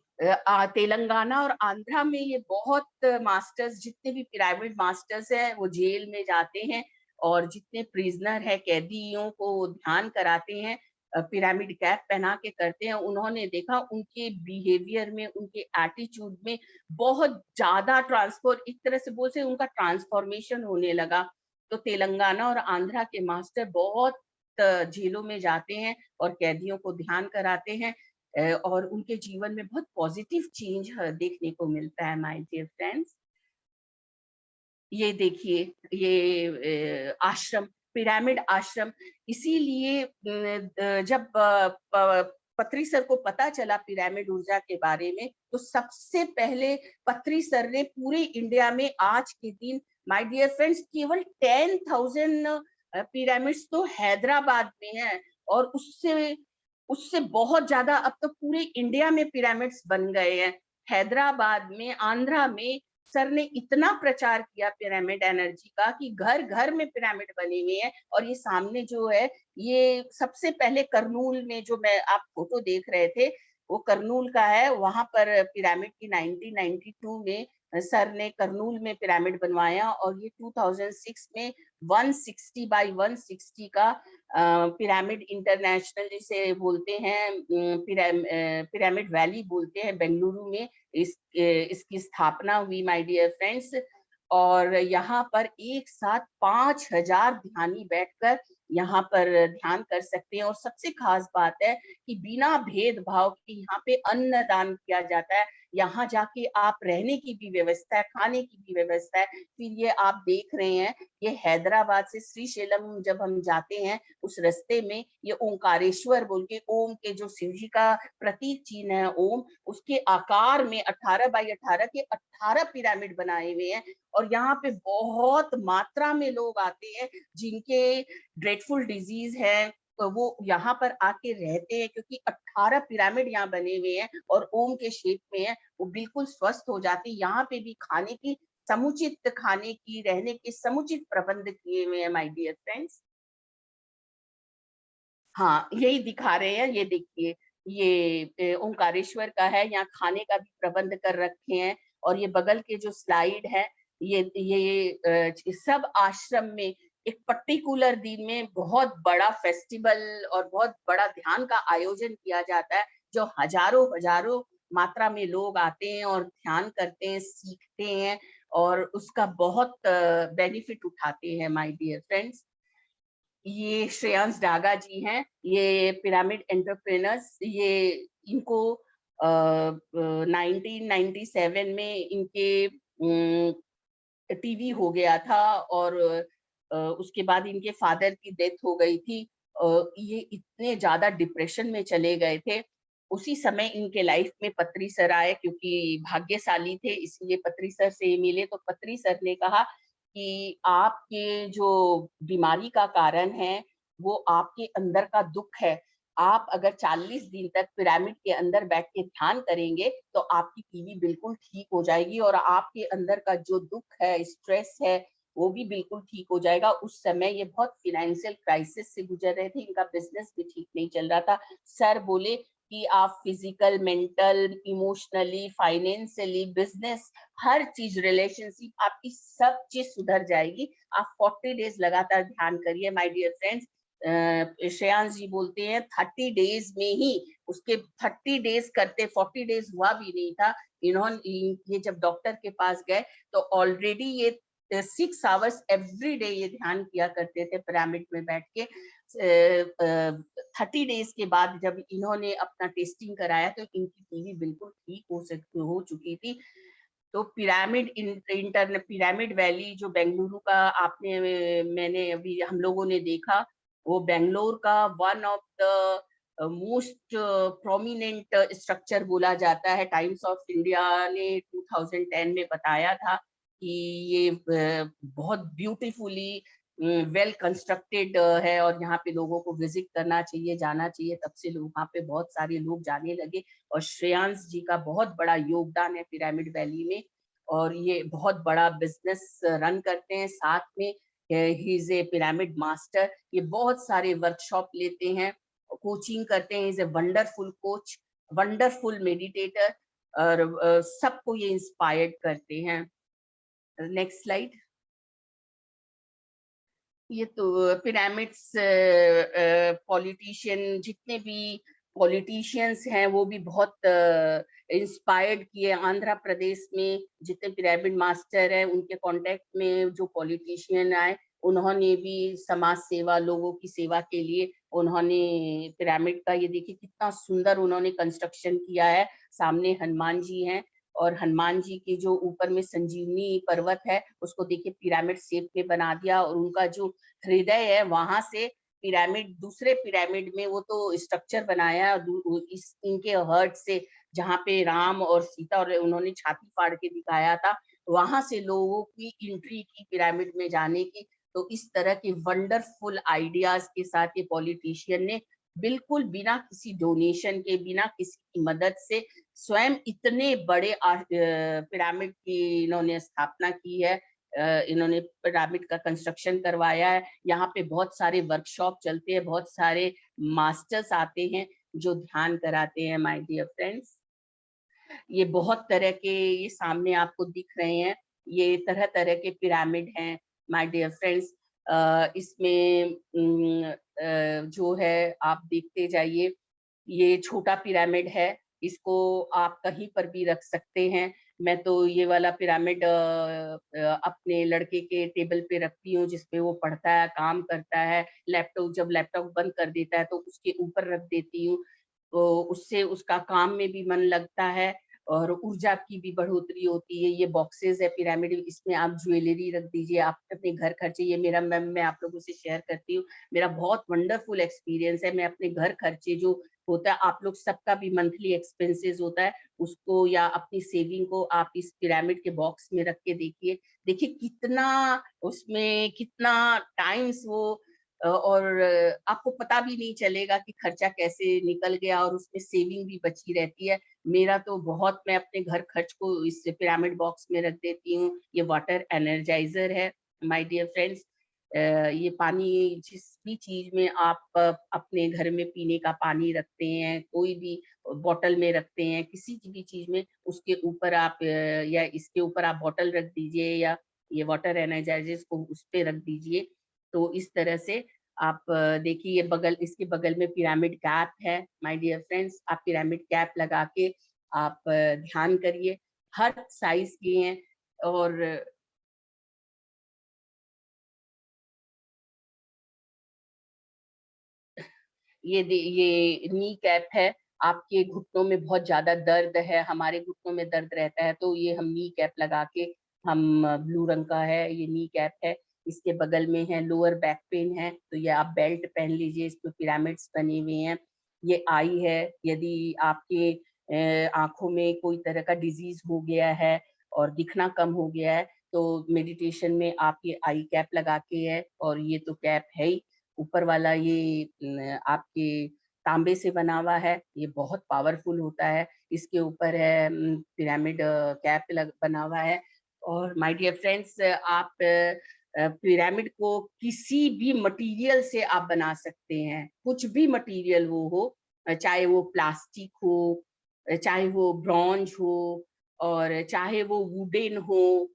तेलंगाना और आंध्रा में ये बहुत मास्टर्स, जितने भी पिरामिड मास्टर्स हैं, वो जेल में जाते हैं और जितने प्रिजनर है, कैदियों को ध्यान कराते हैं, पिरामिड कैप पहना के करते हैं। उन्होंने देखा उनके बिहेवियर में, उनके एटीट्यूड में बहुत ज्यादा एक तरह से बोल से उनका ट्रांसफॉर्मेशन होने लगा। तो तेलंगाना और आंध्रा के मास्टर बहुत जेलों में जाते हैं और कैदियों को ध्यान कराते हैं और उनके जीवन में बहुत पॉजिटिव चेंज देखने को मिलता है माय डियर फ्रेंड्स। ये देखिए, ये आश्रम, पिरामिड आश्रम, इसीलिए जब पत्री सर को पता चला पिरामिड ऊर्जा के बारे में, तो सबसे पहले पत्री सर ने पूरे इंडिया में आज के दिन, माय डियर फ्रेंड्स, केवल 10,000 पिरामिड्स तो हैदराबाद में है और उससे बहुत ज्यादा अब तो पूरे इंडिया में पिरामिड्स बन गए हैं। हैदराबाद में, आंध्रा में सर ने इतना प्रचार किया पिरामिड एनर्जी का कि घर घर में पिरामिड बने हुए हैं। और ये सामने जो है, ये सबसे पहले करनूल में जो मैं आप फोटो देख रहे थे, वो करनूल का है। वहां पर पिरामिड की 1992 में सर ने करनूल में पिरामिड बनवाया, और ये 2006 में 160 बाय 160 का पिरामिड इंटरनेशनल जिसे बोलते हैं, पिरामिड वैली बोलते हैं, बेंगलुरु में इसकी स्थापना हुई माय डियर फ्रेंड्स। और यहाँ पर एक साथ 5000 ध्यानी बैठकर यहाँ पर ध्यान कर सकते हैं। और सबसे खास बात है कि बिना भेदभाव के यहाँ पे अन्नदान किया जाता है। यहाँ जाके आप रहने की भी व्यवस्था है, खाने की भी व्यवस्था है। फिर ये आप देख रहे हैं, ये हैदराबाद से श्रीशैलम जब हम जाते हैं, उस रास्ते में ये ओंकारेश्वर बोल के, ओम के जो शिव जी का प्रतीक चिन्ह है ओम, उसके आकार में 18 बाई 18 के 18 पिरामिड बनाए हुए हैं। और यहाँ पे बहुत मात्रा में लोग आते हैं जिनके ड्रेडफुल डिजीज है, तो वो यहाँ पर आके रहते हैं, क्योंकि 18 पिरामिड यहाँ बने हुए हैं और ओम के शेप में है। वो बिल्कुल स्वस्थ हो जाते हैं। यहाँ पे भी खाने की समुचित, खाने की, रहने के समुचित प्रबंध किए हुए हैं माय डियर फ्रेंड्स। हाँ, यही दिखा रहे हैं, ये देखिए, ये ओंकारेश्वर का है। यहाँ खाने का भी प्रबंध कर रखे हैं। और ये बगल के जो स्लाइड है, ये सब आश्रम में एक पर्टिकुलर दिन में बहुत बड़ा फेस्टिवल और बहुत बड़ा ध्यान का आयोजन किया जाता है, जो हजारों हजारों मात्रा में लोग आते हैं और ध्यान करते हैं, सीखते हैं, और उसका बहुत बेनिफिट उठाते हैं माय डियर फ्रेंड्स। ये श्रेयांश डागा जी हैं, ये पिरामिड एंटरप्रेनर्स। ये इनको 1997 में इनके टीवी हो गया था, और उसके बाद इनके फादर की डेथ हो गई थी। ये इतने ज्यादा डिप्रेशन में चले गए थे। उसी समय इनके लाइफ में पत्री सर आए, क्योंकि भाग्यशाली थे इसलिए पत्री सर से मिले। तो पत्री सर ने कहा कि आपके जो बीमारी का कारण है, वो आपके अंदर का दुख है। आप अगर 40 दिन तक पिरामिड के अंदर बैठ के ध्यान करेंगे, तो आपकी टीबी बिल्कुल ठीक हो जाएगी, और आपके अंदर का जो दुख है, स्ट्रेस है, वो भी बिल्कुल ठीक हो जाएगा। उस समय ये बहुत फाइनेंशियल क्राइसिस से गुजर रहे थे, इनका बिजनेस भी ठीक नहीं चल रहा था। सर बोले कि आप physical, mental, emotionally, financially, business, हर चीज, रिलेशनशिप, आपकी सब चीज सुधर जाएगी। आप 40 डेज लगातार ध्यान करिए माय डियर फ्रेंड्स। श्रेयांश जी बोलते हैं 30 डेज में ही, उसके 30 डेज करते 40 डेज हुआ भी नहीं था। इन्होंने ये जब डॉक्टर के पास गए, तो ऑलरेडी ये 6 आवर्स एवरी डे ये ध्यान किया करते थे पिरामिड में बैठ के। 30 डेज के बाद जब इन्होंने अपना टेस्टिंग कराया, तो इनकी टीबी बिल्कुल ठीक हो चुकी थी। तो पिरामिड वैली जो बेंगलुरु का आपने, मैंने अभी हम लोगों ने देखा, वो बेंगलोर का one of the most prominent structure बोला जाता है। टाइम्स ऑफ इंडिया ने 2010 में बताया था कि ये बहुत ब्यूटीफुली वेल कंस्ट्रक्टेड है, और यहाँ पे लोगों को विजिट करना चाहिए, जाना चाहिए। तब से लोग वहाँ पे बहुत सारे लोग जाने लगे। और श्रेयांश जी का बहुत बड़ा योगदान है पिरामिड वैली में, और ये बहुत बड़ा बिजनेस रन करते हैं। साथ में he is a pyramid master. ये बहुत सारे वर्कशॉप लेते हैं, कोचिंग करते हैं। Is a wonderful coach, wonderful meditator, और सबको ये इंस्पायर्ड करते हैं। Next slide. ये तो पिरामिड्स, पॉलिटिशियन, जितने भी पॉलिटिशियंस हैं, वो भी बहुत इंस्पायर्ड किए। आंध्र प्रदेश में जितने पिरामिड मास्टर हैं, उनके कांटेक्ट में जो पॉलिटिशियन आए, उन्होंने भी समाज सेवा, लोगों की सेवा के लिए उन्होंने पिरामिड का, ये देखिए कितना सुंदर उन्होंने कंस्ट्रक्शन किया है। सामने हनुमान जी हैं, और हनुमान जी के जो ऊपर में संजीवनी पर्वत है, उसको देखिए पिरामिड शेप में बना दिया। और उनका जो हृदय है, वहां से पिरामिड, दूसरे पिरामिड में वो तो स्ट्रक्चर बनाया, इस इनके हर्ट से, जहाँ पे राम और सीता, और उन्होंने छाती फाड़ के दिखाया था, वहां से लोगों की एंट्री की पिरामिड में जाने की। तो इस तरह के वंडरफुल आइडियाज के साथ ये पॉलिटिशियन ने बिल्कुल बिना किसी डोनेशन के, बिना किसी की मदद से स्वयं इतने बड़े पिरामिड की इन्होंने स्थापना की है। इन्होंने पिरामिड का कंस्ट्रक्शन करवाया है। यहाँ पे बहुत सारे वर्कशॉप चलते हैं, बहुत सारे मास्टर्स आते हैं जो ध्यान कराते हैं माय डियर फ्रेंड्स। ये बहुत तरह के, ये सामने आपको दिख रहे हैं, ये तरह तरह के पिरामिड हैं माय डियर फ्रेंड्स। इसमें जो है आप देखते जाइए, ये छोटा पिरामिड है, इसको आप कहीं पर भी रख सकते हैं। मैं तो ये वाला पिरामिड अपने लड़के के टेबल पे रखती हूँ, जिसपे वो पढ़ता है, काम करता है। जब लैपटॉप बंद कर देता है तो उसके ऊपर रख देती हूँ, तो उससे उसका काम में भी मन लगता है और ऊर्जा की भी बढ़ोतरी होती है। ये बॉक्सेस है पिरामिड, इसमें आप ज्वेलरी रख दीजिए, आप अपने घर खर्चे, ये मेरा मैं आप लोगों से शेयर करती हूँ। मेरा बहुत वंडरफुल एक्सपीरियंस है। मैं अपने घर खर्चे जो होता है, आप लोग सबका भी मंथली एक्सपेंसेस होता है, उसको या अपनी सेविंग को आप इस पिरामिड के बॉक्स में रख के देखिए। देखिए कितना उसमें कितना टाइम्स वो और आपको पता भी नहीं चलेगा कि खर्चा कैसे निकल गया और उसमें सेविंग भी बची रहती है। मेरा तो बहुत, मैं अपने घर खर्च को इस पिरामिड बॉक्स में रख देती हूँ। ये वाटर एनर्जाइजर है माय डियर फ्रेंड्स। ये पानी, जिस भी चीज में आप अपने घर में पीने का पानी रखते हैं, कोई भी बॉटल में रखते हैं, किसी भी चीज में, उसके ऊपर आप या इसके ऊपर आप बॉटल रख दीजिए या ये वाटर एनर्जाइजर्स को उस पे रख दीजिए। तो इस तरह से आप देखिए, ये इसके बगल में पिरामिड कैप है माय डियर फ्रेंड्स। आप पिरामिड कैप लगा के आप ध्यान करिए। हर साइज के हैं और ये नी कैप है। आपके घुटनों में बहुत ज्यादा दर्द है, हमारे घुटनों में दर्द रहता है, तो ये हम नी कैप लगा के, हम ब्लू रंग का है ये नी कैप है। इसके बगल में है लोअर बैक पेन है, तो ये आप बेल्ट पहन लीजिए, इसमें पिरामिड्स बने हुए हैं। ये आई है, यदि आपके आंखों में कोई तरह का डिजीज हो गया है और दिखना कम हो गया है, तो मेडिटेशन में आप ये आई कैप लगा के है। और ये तो कैप है ही, ऊपर वाला ये आपके तांबे से बना हुआ है, ये बहुत पावरफुल होता है। इसके ऊपर है पिरामिड कैप बना हुआ है। और माय डियर फ्रेंड्स, आप पिरामिड को किसी भी मटेरियल से आप बना सकते हैं, कुछ भी मटेरियल वो हो, चाहे वो प्लास्टिक हो, चाहे वो ब्रॉन्ज हो, और चाहे वो वुडन हो,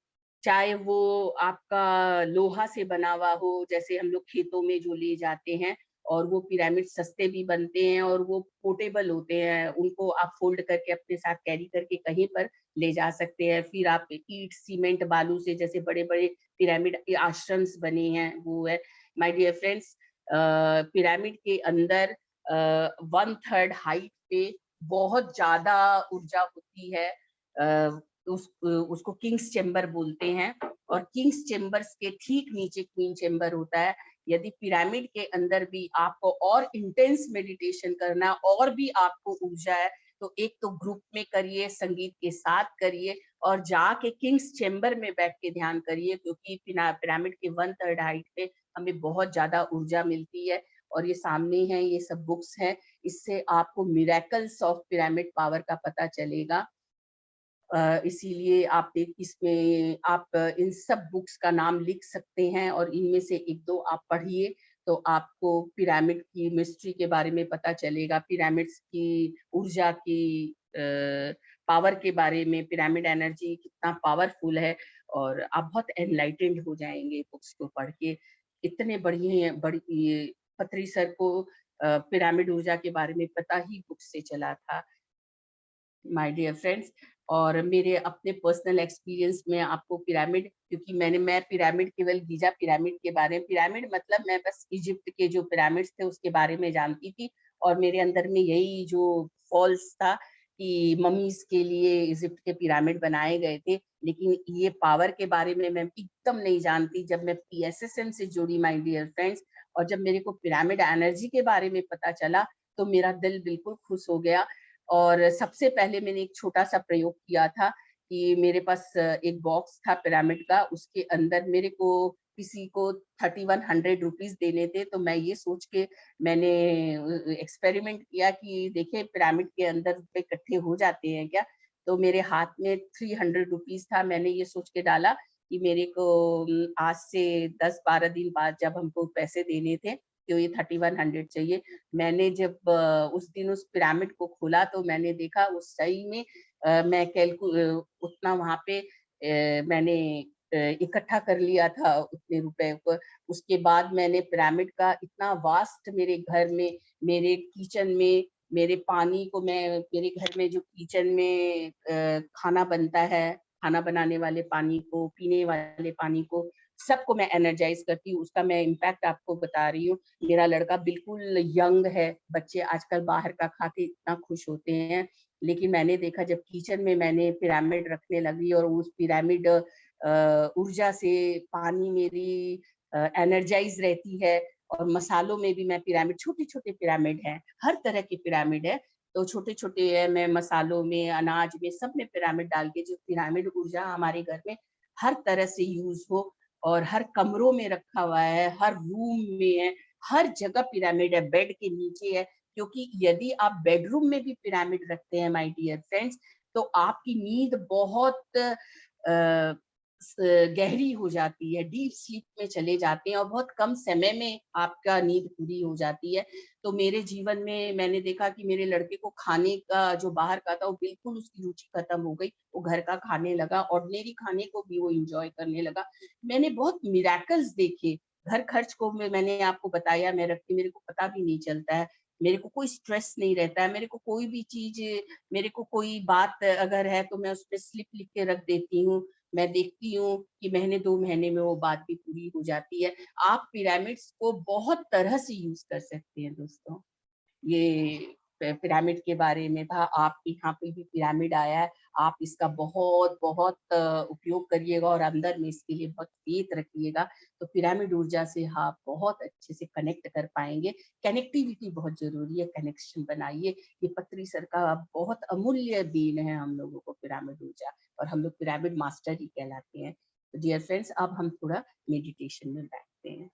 चाहे वो आपका लोहा से बना हुआ हो, जैसे हम लोग खेतों में जो ले जाते हैं। और वो पिरामिड सस्ते भी बनते हैं और वो पोर्टेबल होते हैं, उनको आप फोल्ड करके अपने साथ कैरी करके कहीं पर ले जा सकते हैं। फिर आप ईट सीमेंट बालू से, जैसे बड़े बड़े पिरामिड आश्रम्स बने हैं, वो है माय डियर फ्रेंड्स। पिरामिड के अंदर 1/3 हाइट पे बहुत ज्यादा ऊर्जा होती है। उसको किंग्स चेम्बर बोलते हैं, और किंग्स चेम्बर्स के ठीक नीचे क्वीन चेम्बर होता है। यदि पिरामिड के अंदर भी आपको और इंटेंस मेडिटेशन करना, और भी आपको ऊर्जा है, तो एक तो ग्रुप में करिए, संगीत के साथ करिए, और जाके किंग्स चेम्बर में बैठ के ध्यान करिए, क्योंकि पिरामिड के 1/3 हाइट पे हमें बहुत ज्यादा ऊर्जा मिलती है। और ये सामने है, ये सब बुक्स हैं, इससे आपको मिरेकल्स ऑफ पिरामिड पावर का पता चलेगा। इसीलिए आप इसमें आप इन सब बुक्स का नाम लिख सकते हैं और इनमें से एक दो आप पढ़िए, तो आपको पिरामिड की मिस्ट्री के बारे में पता चलेगा, पिरामिड्स की ऊर्जा की पावर के बारे में, पिरामिड एनर्जी कितना पावरफुल है, और आप बहुत एनलाइटेंड हो जाएंगे बुक्स को पढ़ के। इतने बड़ी पत्री सर को पिरामिड ऊर्जा के बारे में पता ही बुक से चला था माय डियर फ्रेंड्स। और मेरे अपने पर्सनल एक्सपीरियंस में आपको पिरामिड, क्योंकि मैं पिरामिड, केवल गीजा पिरामिड के बारे में, पिरामिड मतलब मैं बस इजिप्ट के जो पिरामिड्स थे उसके बारे में जानती थी, और मेरे अंदर में यही जो फॉल्स था कि ममीज के लिए इजिप्ट के पिरामिड बनाए गए थे, लेकिन ये पावर के बारे में मैं एकदम नहीं जानती। जब मैं PSSM से जुड़ी माय डियर फ्रेंड्स, और जब मेरे को पिरामिड एनर्जी के बारे में पता चला, तो मेरा दिल बिल्कुल खुश हो गया। और सबसे पहले मैंने एक छोटा सा प्रयोग किया था कि मेरे पास एक बॉक्स था पिरामिड का, उसके अंदर मेरे को किसी को 3100 रुपीज देने थे, तो मैं ये सोच के मैंने एक्सपेरिमेंट किया कि देखे पिरामिड के अंदर रुपए इकट्ठे हो जाते हैं क्या। तो मेरे हाथ में 300 रुपीज था। मैंने ये सोच के डाला कि मेरे को आज से 10-12 दिन बाद जब हमको पैसे देने थे तो ये 3100 चाहिए। मैंने जब उस दिन उस पिरामिड को खोला तो मैंने देखा उस सही में मैं उतना वहां पे मैंने इकट्ठा कर लिया था उतने रुपए को। उसके बाद मैंने पिरामिड का इतना वास्ट मेरे घर में, मेरे किचन में, मेरे पानी को मैं मेरे घर में जो किचन में खाना बनता है, खाना बनाने वाले पानी को, पीने वाले पानी को, सबको मैं एनर्जाइज करती हूँ। उसका मैं इम्पैक्ट आपको बता रही हूँ। मेरा लड़का बिल्कुल यंग है। बच्चे आजकल बाहर का खा के इतना खुश होते हैं, लेकिन मैंने देखा जब किचन में मैंने पिरामिड रखने लगी और उस पिरामिड ऊर्जा से पानी मेरी एनर्जाइज रहती है। और मसालों में भी मैं पिरामिड, छोटे छोटे पिरामिड हैं, हर तरह के पिरामिड है, तो छोटे छोटे है, मैं मसालों में, अनाज में, सब में पिरामिड डाल के जो पिरामिड ऊर्जा हमारे घर में हर तरह से यूज हो। और हर कमरों में रखा हुआ है, हर रूम में है, हर जगह पिरामिड है, बेड के नीचे है। क्योंकि यदि आप बेडरूम में भी पिरामिड रखते हैं माय डियर फ्रेंड्स, तो आपकी नींद बहुत गहरी हो जाती है, डीप स्लीप में चले जाते हैं और बहुत कम समय में आपका नींद पूरी हो जाती है। तो मेरे जीवन में मैंने देखा कि मेरे लड़के को खाने का जो बाहर का था वो बिल्कुल उसकी रुचि खत्म हो गई। वो घर का खाने लगा, ऑर्डिनरी खाने को भी वो एंजॉय करने लगा। मैंने बहुत मिरेकल्स देखे। घर खर्च को मैंने आपको बताया मैं रखती, मेरे को पता भी नहीं चलता है, मेरे को कोई स्ट्रेस नहीं रहता है। मेरे को कोई भी चीज, मेरे को कोई बात अगर है तो मैं उसपे स्लिप लिख के रख देती हूँ। मैं देखती हूँ कि महीने 2 महीने में वो बात भी पूरी हो जाती है। आप पिरामिड्स को बहुत तरह से यूज कर सकते हैं दोस्तों। ये पिरामिड के बारे में था। आपके यहाँ पे भी पिरामिड आया है, आप इसका बहुत बहुत उपयोग करिएगा और अंदर में इसके लिए बहुत फेथ रखिएगा, तो पिरामिड ऊर्जा से आप बहुत अच्छे से कनेक्ट कर पाएंगे। कनेक्टिविटी बहुत जरूरी है, कनेक्शन बनाइए। ये पत्री सर का बहुत अमूल्य देन है हम लोगों को पिरामिड ऊर्जा, और हम लोग पिरामिड मास्टर ही कहलाते हैं। तो डियर फ्रेंड्स, अब हम थोड़ा मेडिटेशन में बैठते हैं।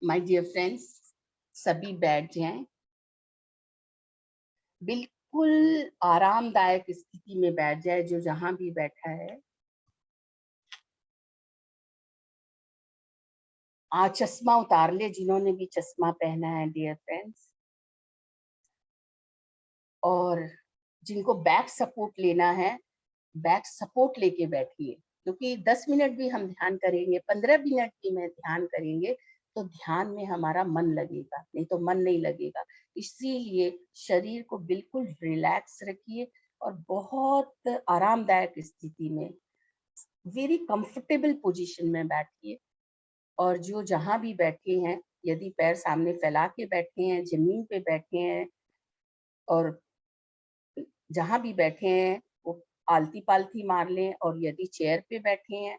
माय डियर फ्रेंड्स, सभी बैठ जाएं। बिल्कुल आरामदायक स्थिति में बैठ जाए, जो जहां भी बैठा है। आज चश्मा उतार ले जिन्होंने भी चश्मा पहना है डियर फ्रेंड्स। और जिनको बैक सपोर्ट लेना है, बैक सपोर्ट लेके बैठिए। क्योंकि 10 मिनट भी हम ध्यान करेंगे, 15 मिनट भी मैं ध्यान करेंगे, तो ध्यान में हमारा मन लगेगा, नहीं तो मन नहीं लगेगा। इसीलिए शरीर को बिल्कुल रिलैक्स रखिए और बहुत आरामदायक स्थिति में, वेरी कंफर्टेबल पोजीशन में बैठिए। और जो जहां भी बैठे हैं, यदि पैर सामने फैला के बैठे हैं, जमीन पे बैठे हैं, और जहां भी बैठे हैं वो आलती पालती मार लें। और यदि चेयर पे बैठे हैं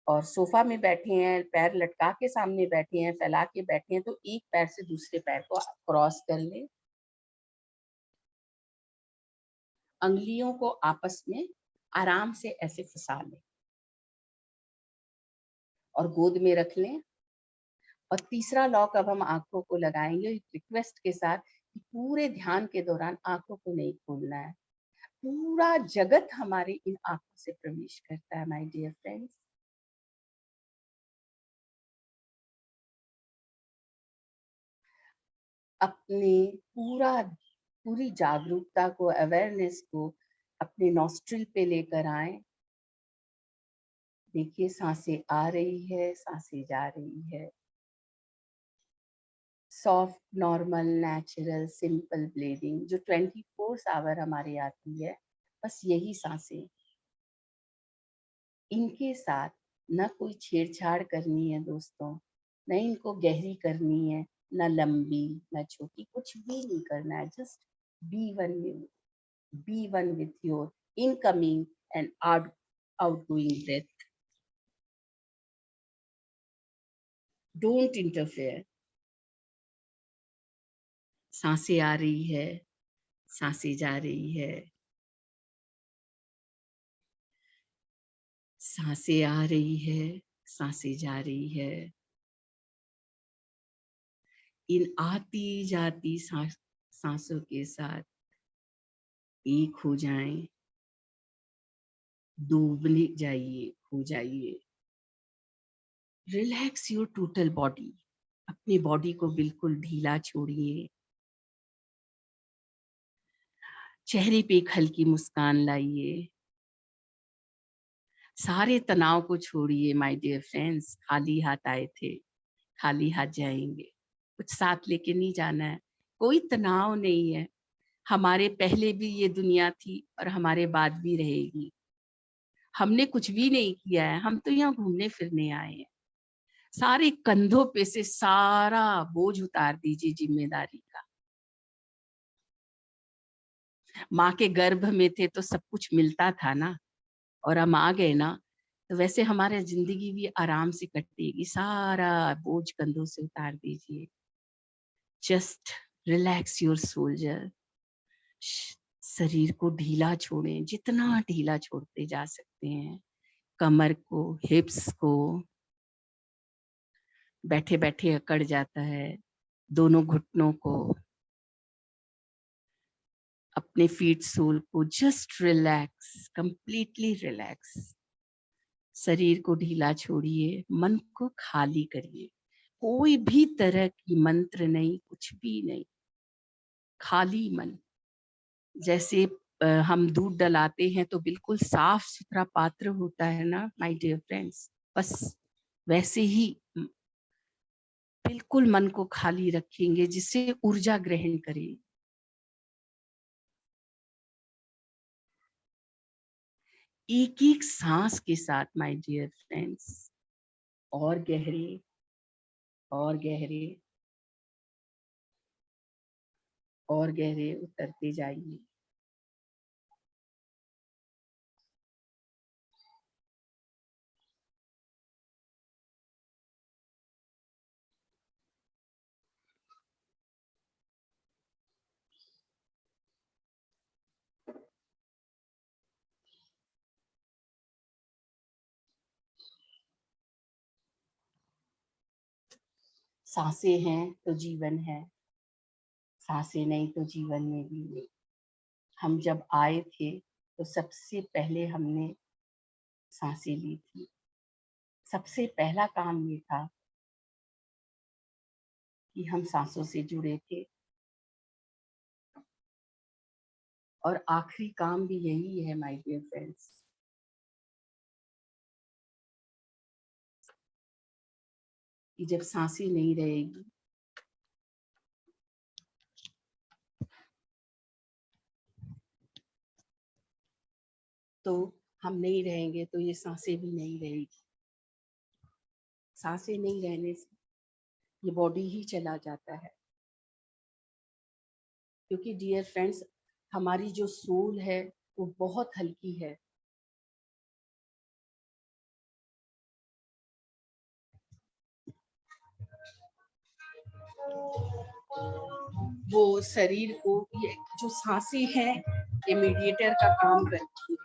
और सोफा में बैठे हैं, पैर लटका के सामने बैठे हैं, फैला के बैठे हैं, तो एक पैर से दूसरे पैर को क्रॉस कर लें। अंगुलियों को आपस में आराम से ऐसे फंसा लें और गोद में रख लें। और तीसरा लॉक अब हम आंखों को लगाएंगे रिक्वेस्ट के साथ कि पूरे ध्यान के दौरान आंखों को नहीं खोलना है। पूरा जगत हमारे इन आंखों से प्रवेश करता है माय डियर फ्रेंड्स। अपने पूरी जागरूकता को, अवेयरनेस को अपने नॉस्ट्रिल पे लेकर आए। देखिए सांसें आ रही है, सांसें जा रही है। Soft, normal, natural, simple breathing जो 24 आवर हमारे आती है, बस यही सांसें। इनके साथ न कोई छेड़छाड़ करनी है दोस्तों, न इनको गहरी करनी है, न लंबी न छोटी, कुछ भी नहीं करना है। Just be one with your incoming and outgoing breath. Don't interfere. सांसें आ रही है, सांसें जा रही है, सांसें आ रही है, सांसें जा रही है। इन आती जाती सांसों के साथ एक हो जाएं, डूबने जाइए, खो जाइए। Relax your total body. अपनी बॉडी को बिल्कुल ढीला छोड़िए। चेहरे पे एक हल्की मुस्कान लाइए। सारे तनाव को छोड़िए माय डियर फ्रेंड्स। खाली हाथ आए थे, खाली हाथ जाएंगे। कुछ साथ लेके नहीं जाना है। कोई तनाव नहीं है। हमारे पहले भी ये दुनिया थी और हमारे बाद भी रहेगी। हमने कुछ भी नहीं किया है, हम तो यहाँ घूमने फिरने आए हैं। सारे कंधों पे से सारा बोझ उतार दीजिए जिम्मेदारी का। माँ के गर्भ में थे तो सब कुछ मिलता था ना, और हम आ गए ना, तो वैसे हमारी जिंदगी भी आराम से कटेगी। सारा बोझ कंधों से उतार दीजिए। Just relax your soldier. शरीर को ढीला छोड़ें, जितना ढीला छोड़ते जा सकते हैं। कमर को, हिप्स को, बैठे बैठे अकड़ जाता है, दोनों घुटनों को, अपने फीट सोल को जस्ट रिलैक्स, कंप्लीटली रिलैक्स। शरीर को ढीला छोड़िए, मन को खाली करिए। कोई भी तरह की मंत्र नहीं, कुछ भी नहीं, खाली मन। जैसे हम दूध डलाते हैं तो बिल्कुल साफ सुथरा पात्र होता है ना माय डियर फ्रेंड्स, बस वैसे ही बिल्कुल मन को खाली रखेंगे, जिससे ऊर्जा ग्रहण करें। एक एक सांस के साथ माय डियर फ्रेंड्स और गहरे और गहरे और गहरे उतरते जाइए। सांसें हैं तो जीवन है, सांसें नहीं तो जीवन में भी नहीं। हम जब आए थे तो सबसे पहले हमने सांसें ली थी। सबसे पहला काम ये था कि हम सांसों से जुड़े थे, और आखिरी काम भी यही है माय डियर फ्रेंड्स। कि जब सांसें नहीं रहेगी तो हम नहीं रहेंगे, तो ये सांसें भी नहीं रहेगी। सांसें नहीं रहने से ये बॉडी ही चला जाता है। क्योंकि डियर फ्रेंड्स, हमारी जो सोल है वो बहुत हल्की है। वो शरीर को, ये जो सांसें हैं ये मीडिएटर का काम करती है।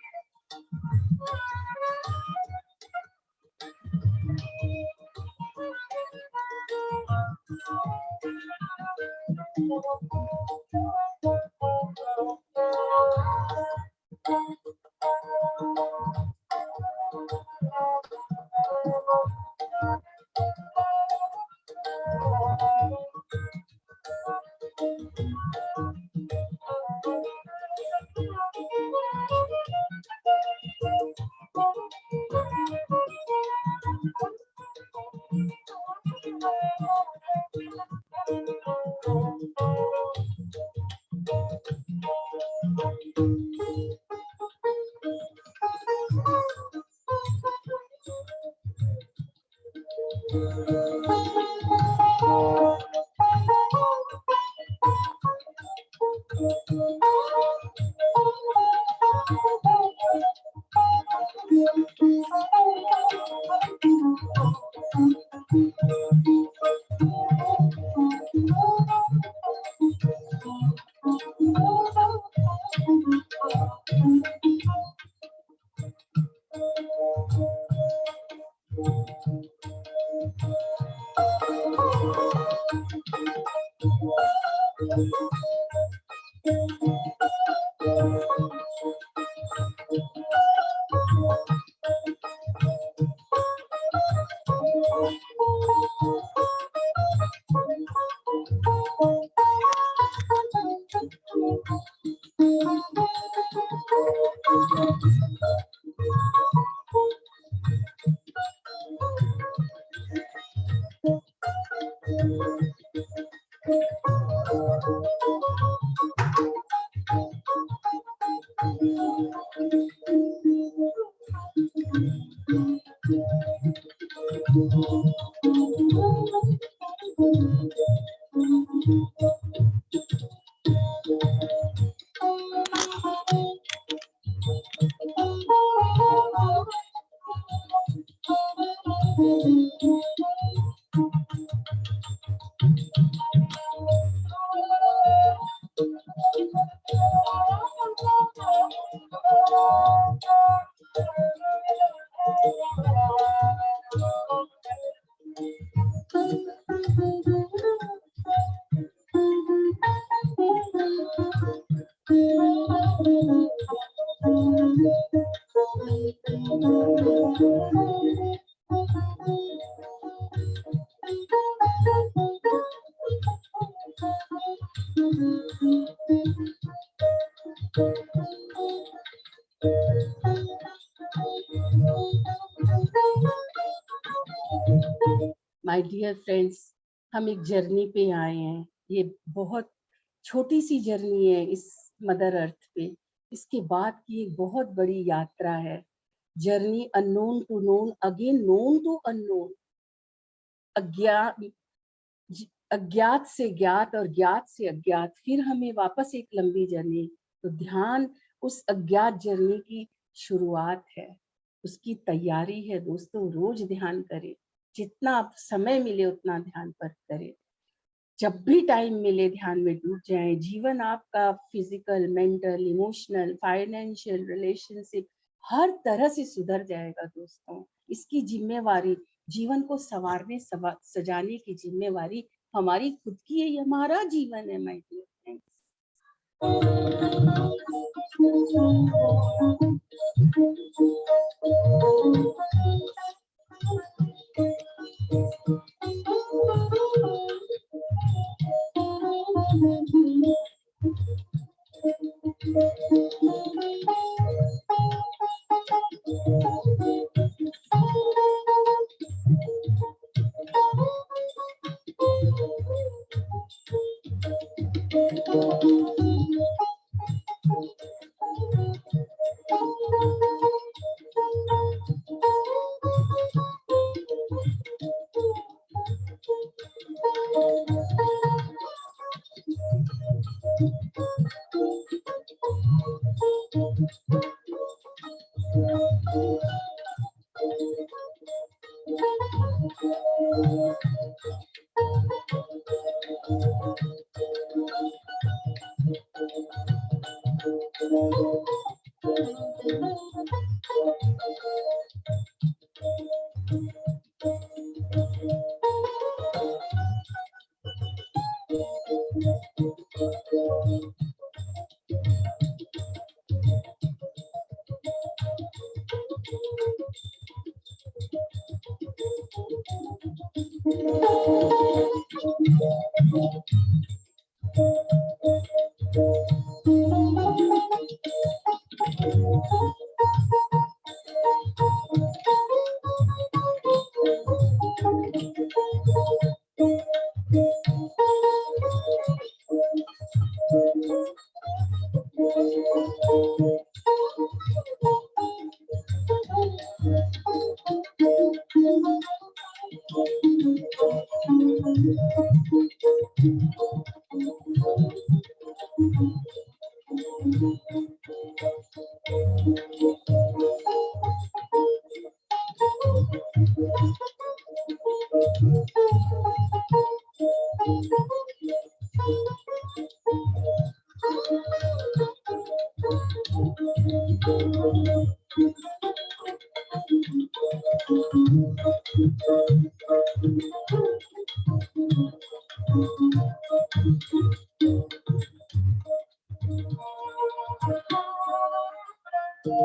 माय डियर फ्रेंड्स, हम एक जर्नी पे आए हैं। ये बहुत छोटी सी जर्नी है इस मदर अर्थ पे। इसके बाद की एक बहुत बड़ी यात्रा है। Journey unknown to known, again known to unknown. अज्ञात से ज्ञात और ज्ञात से अज्ञात, फिर हमें वापस एक लंबी जर्नी। तो ध्यान उस अज्ञात जर्नी की शुरुआत है, उसकी तैयारी है। दोस्तों, रोज ध्यान करें, जितना आप समय मिले उतना ध्यान पर करें। जब भी टाइम मिले ध्यान में डूब जाएं। जीवन आपका physical, mental, emotional, financial, relationship हर तरह से सुधर जाएगा। दोस्तों, इसकी जिम्मेवारी, जीवन को संवारने सजाने की जिम्मेवारी हमारी खुद की है। ये हमारा जीवन है माय डियर फ्रेंड्स।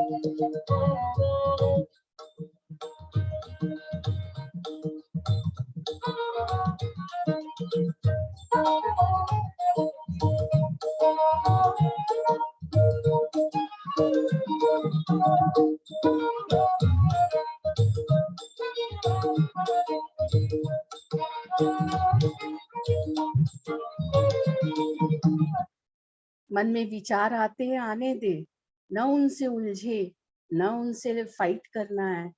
मन में विचार आते हैं, आने दे, न उनसे उलझे, न उनसे फाइट करना है।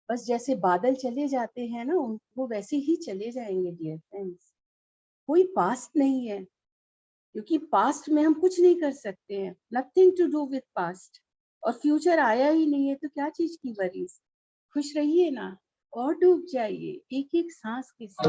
बस जैसे बादल चले जाते हैं ना, वो वैसे ही चले जाएंगे डियर फ्रेंड्स। कोई पास्ट नहीं है, क्योंकि पास्ट में हम कुछ नहीं कर सकते हैं। Nothing to do with past. और फ्यूचर आया ही नहीं है तो क्या चीज की वरीज। खुश रहिए ना और डूब जाइए एक एक सांस के साथ।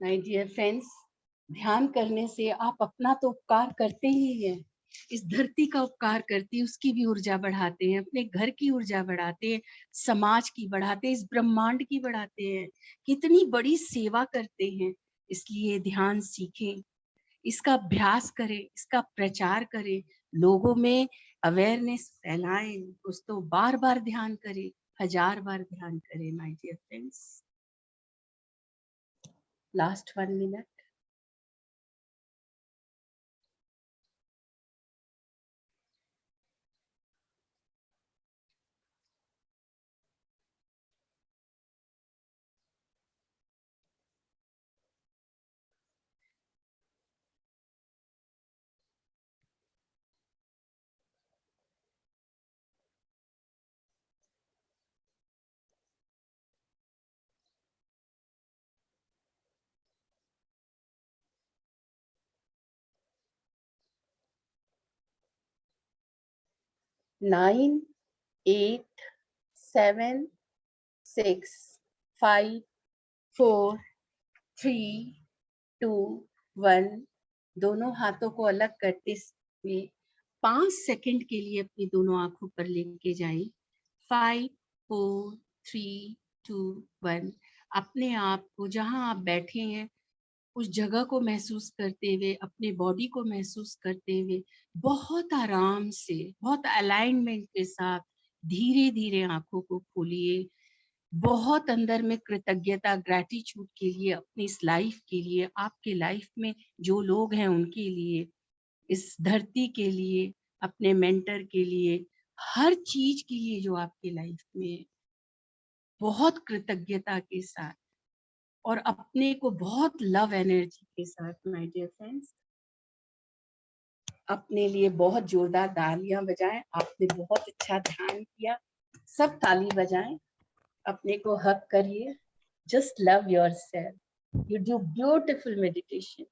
माय डियर फ्रेंड्स, ध्यान करने से आप अपना तो उपकार करते ही हैं, इस धरती का उपकार करते हैं, उसकी भी ऊर्जा बढ़ाते हैं, अपने घर की ऊर्जा बढ़ाते हैं, समाज की बढ़ाते हैं, इस ब्रह्मांड की बढ़ाते हैं। कितनी बड़ी सेवा करते हैं। इसलिए ध्यान सीखें, इसका अभ्यास करें, इसका प्रचार करें, लोगों में अवेयरनेस फैलाएं। कुछ तो बार बार ध्यान करें, 1000 बार ध्यान करें my dear friends. Last 1 minute. Nine, 8, 7, 6, 5, 4, 3, 2, 1। दोनों हाथों को अलग करते हुए 5 सेकंड के लिए अपनी दोनों आंखों पर लेके जाएं। 5, 4, 3, 2, 1। अपने आप को जहां आप बैठे हैं उस जगह को महसूस करते हुए, अपने बॉडी को महसूस करते हुए, बहुत आराम से, बहुत अलाइनमेंट के साथ धीरे धीरे आंखों को खोलिए। बहुत अंदर में कृतज्ञता, ग्रैटिट्यूड के लिए, अपनी इस लाइफ के लिए, आपके लाइफ में जो लोग हैं उनके लिए, इस धरती के लिए, अपने मेंटर के लिए, हर चीज के लिए जो आपके लाइफ में, बहुत कृतज्ञता के साथ और अपने को बहुत लव एनर्जी के साथ माय डियर फ्रेंड्स अपने लिए बहुत जोरदार तालियां बजाएं। आपने बहुत अच्छा ध्यान किया, सब ताली बजाएं, अपने को हक करिए। Just love yourself, you do beautiful meditation.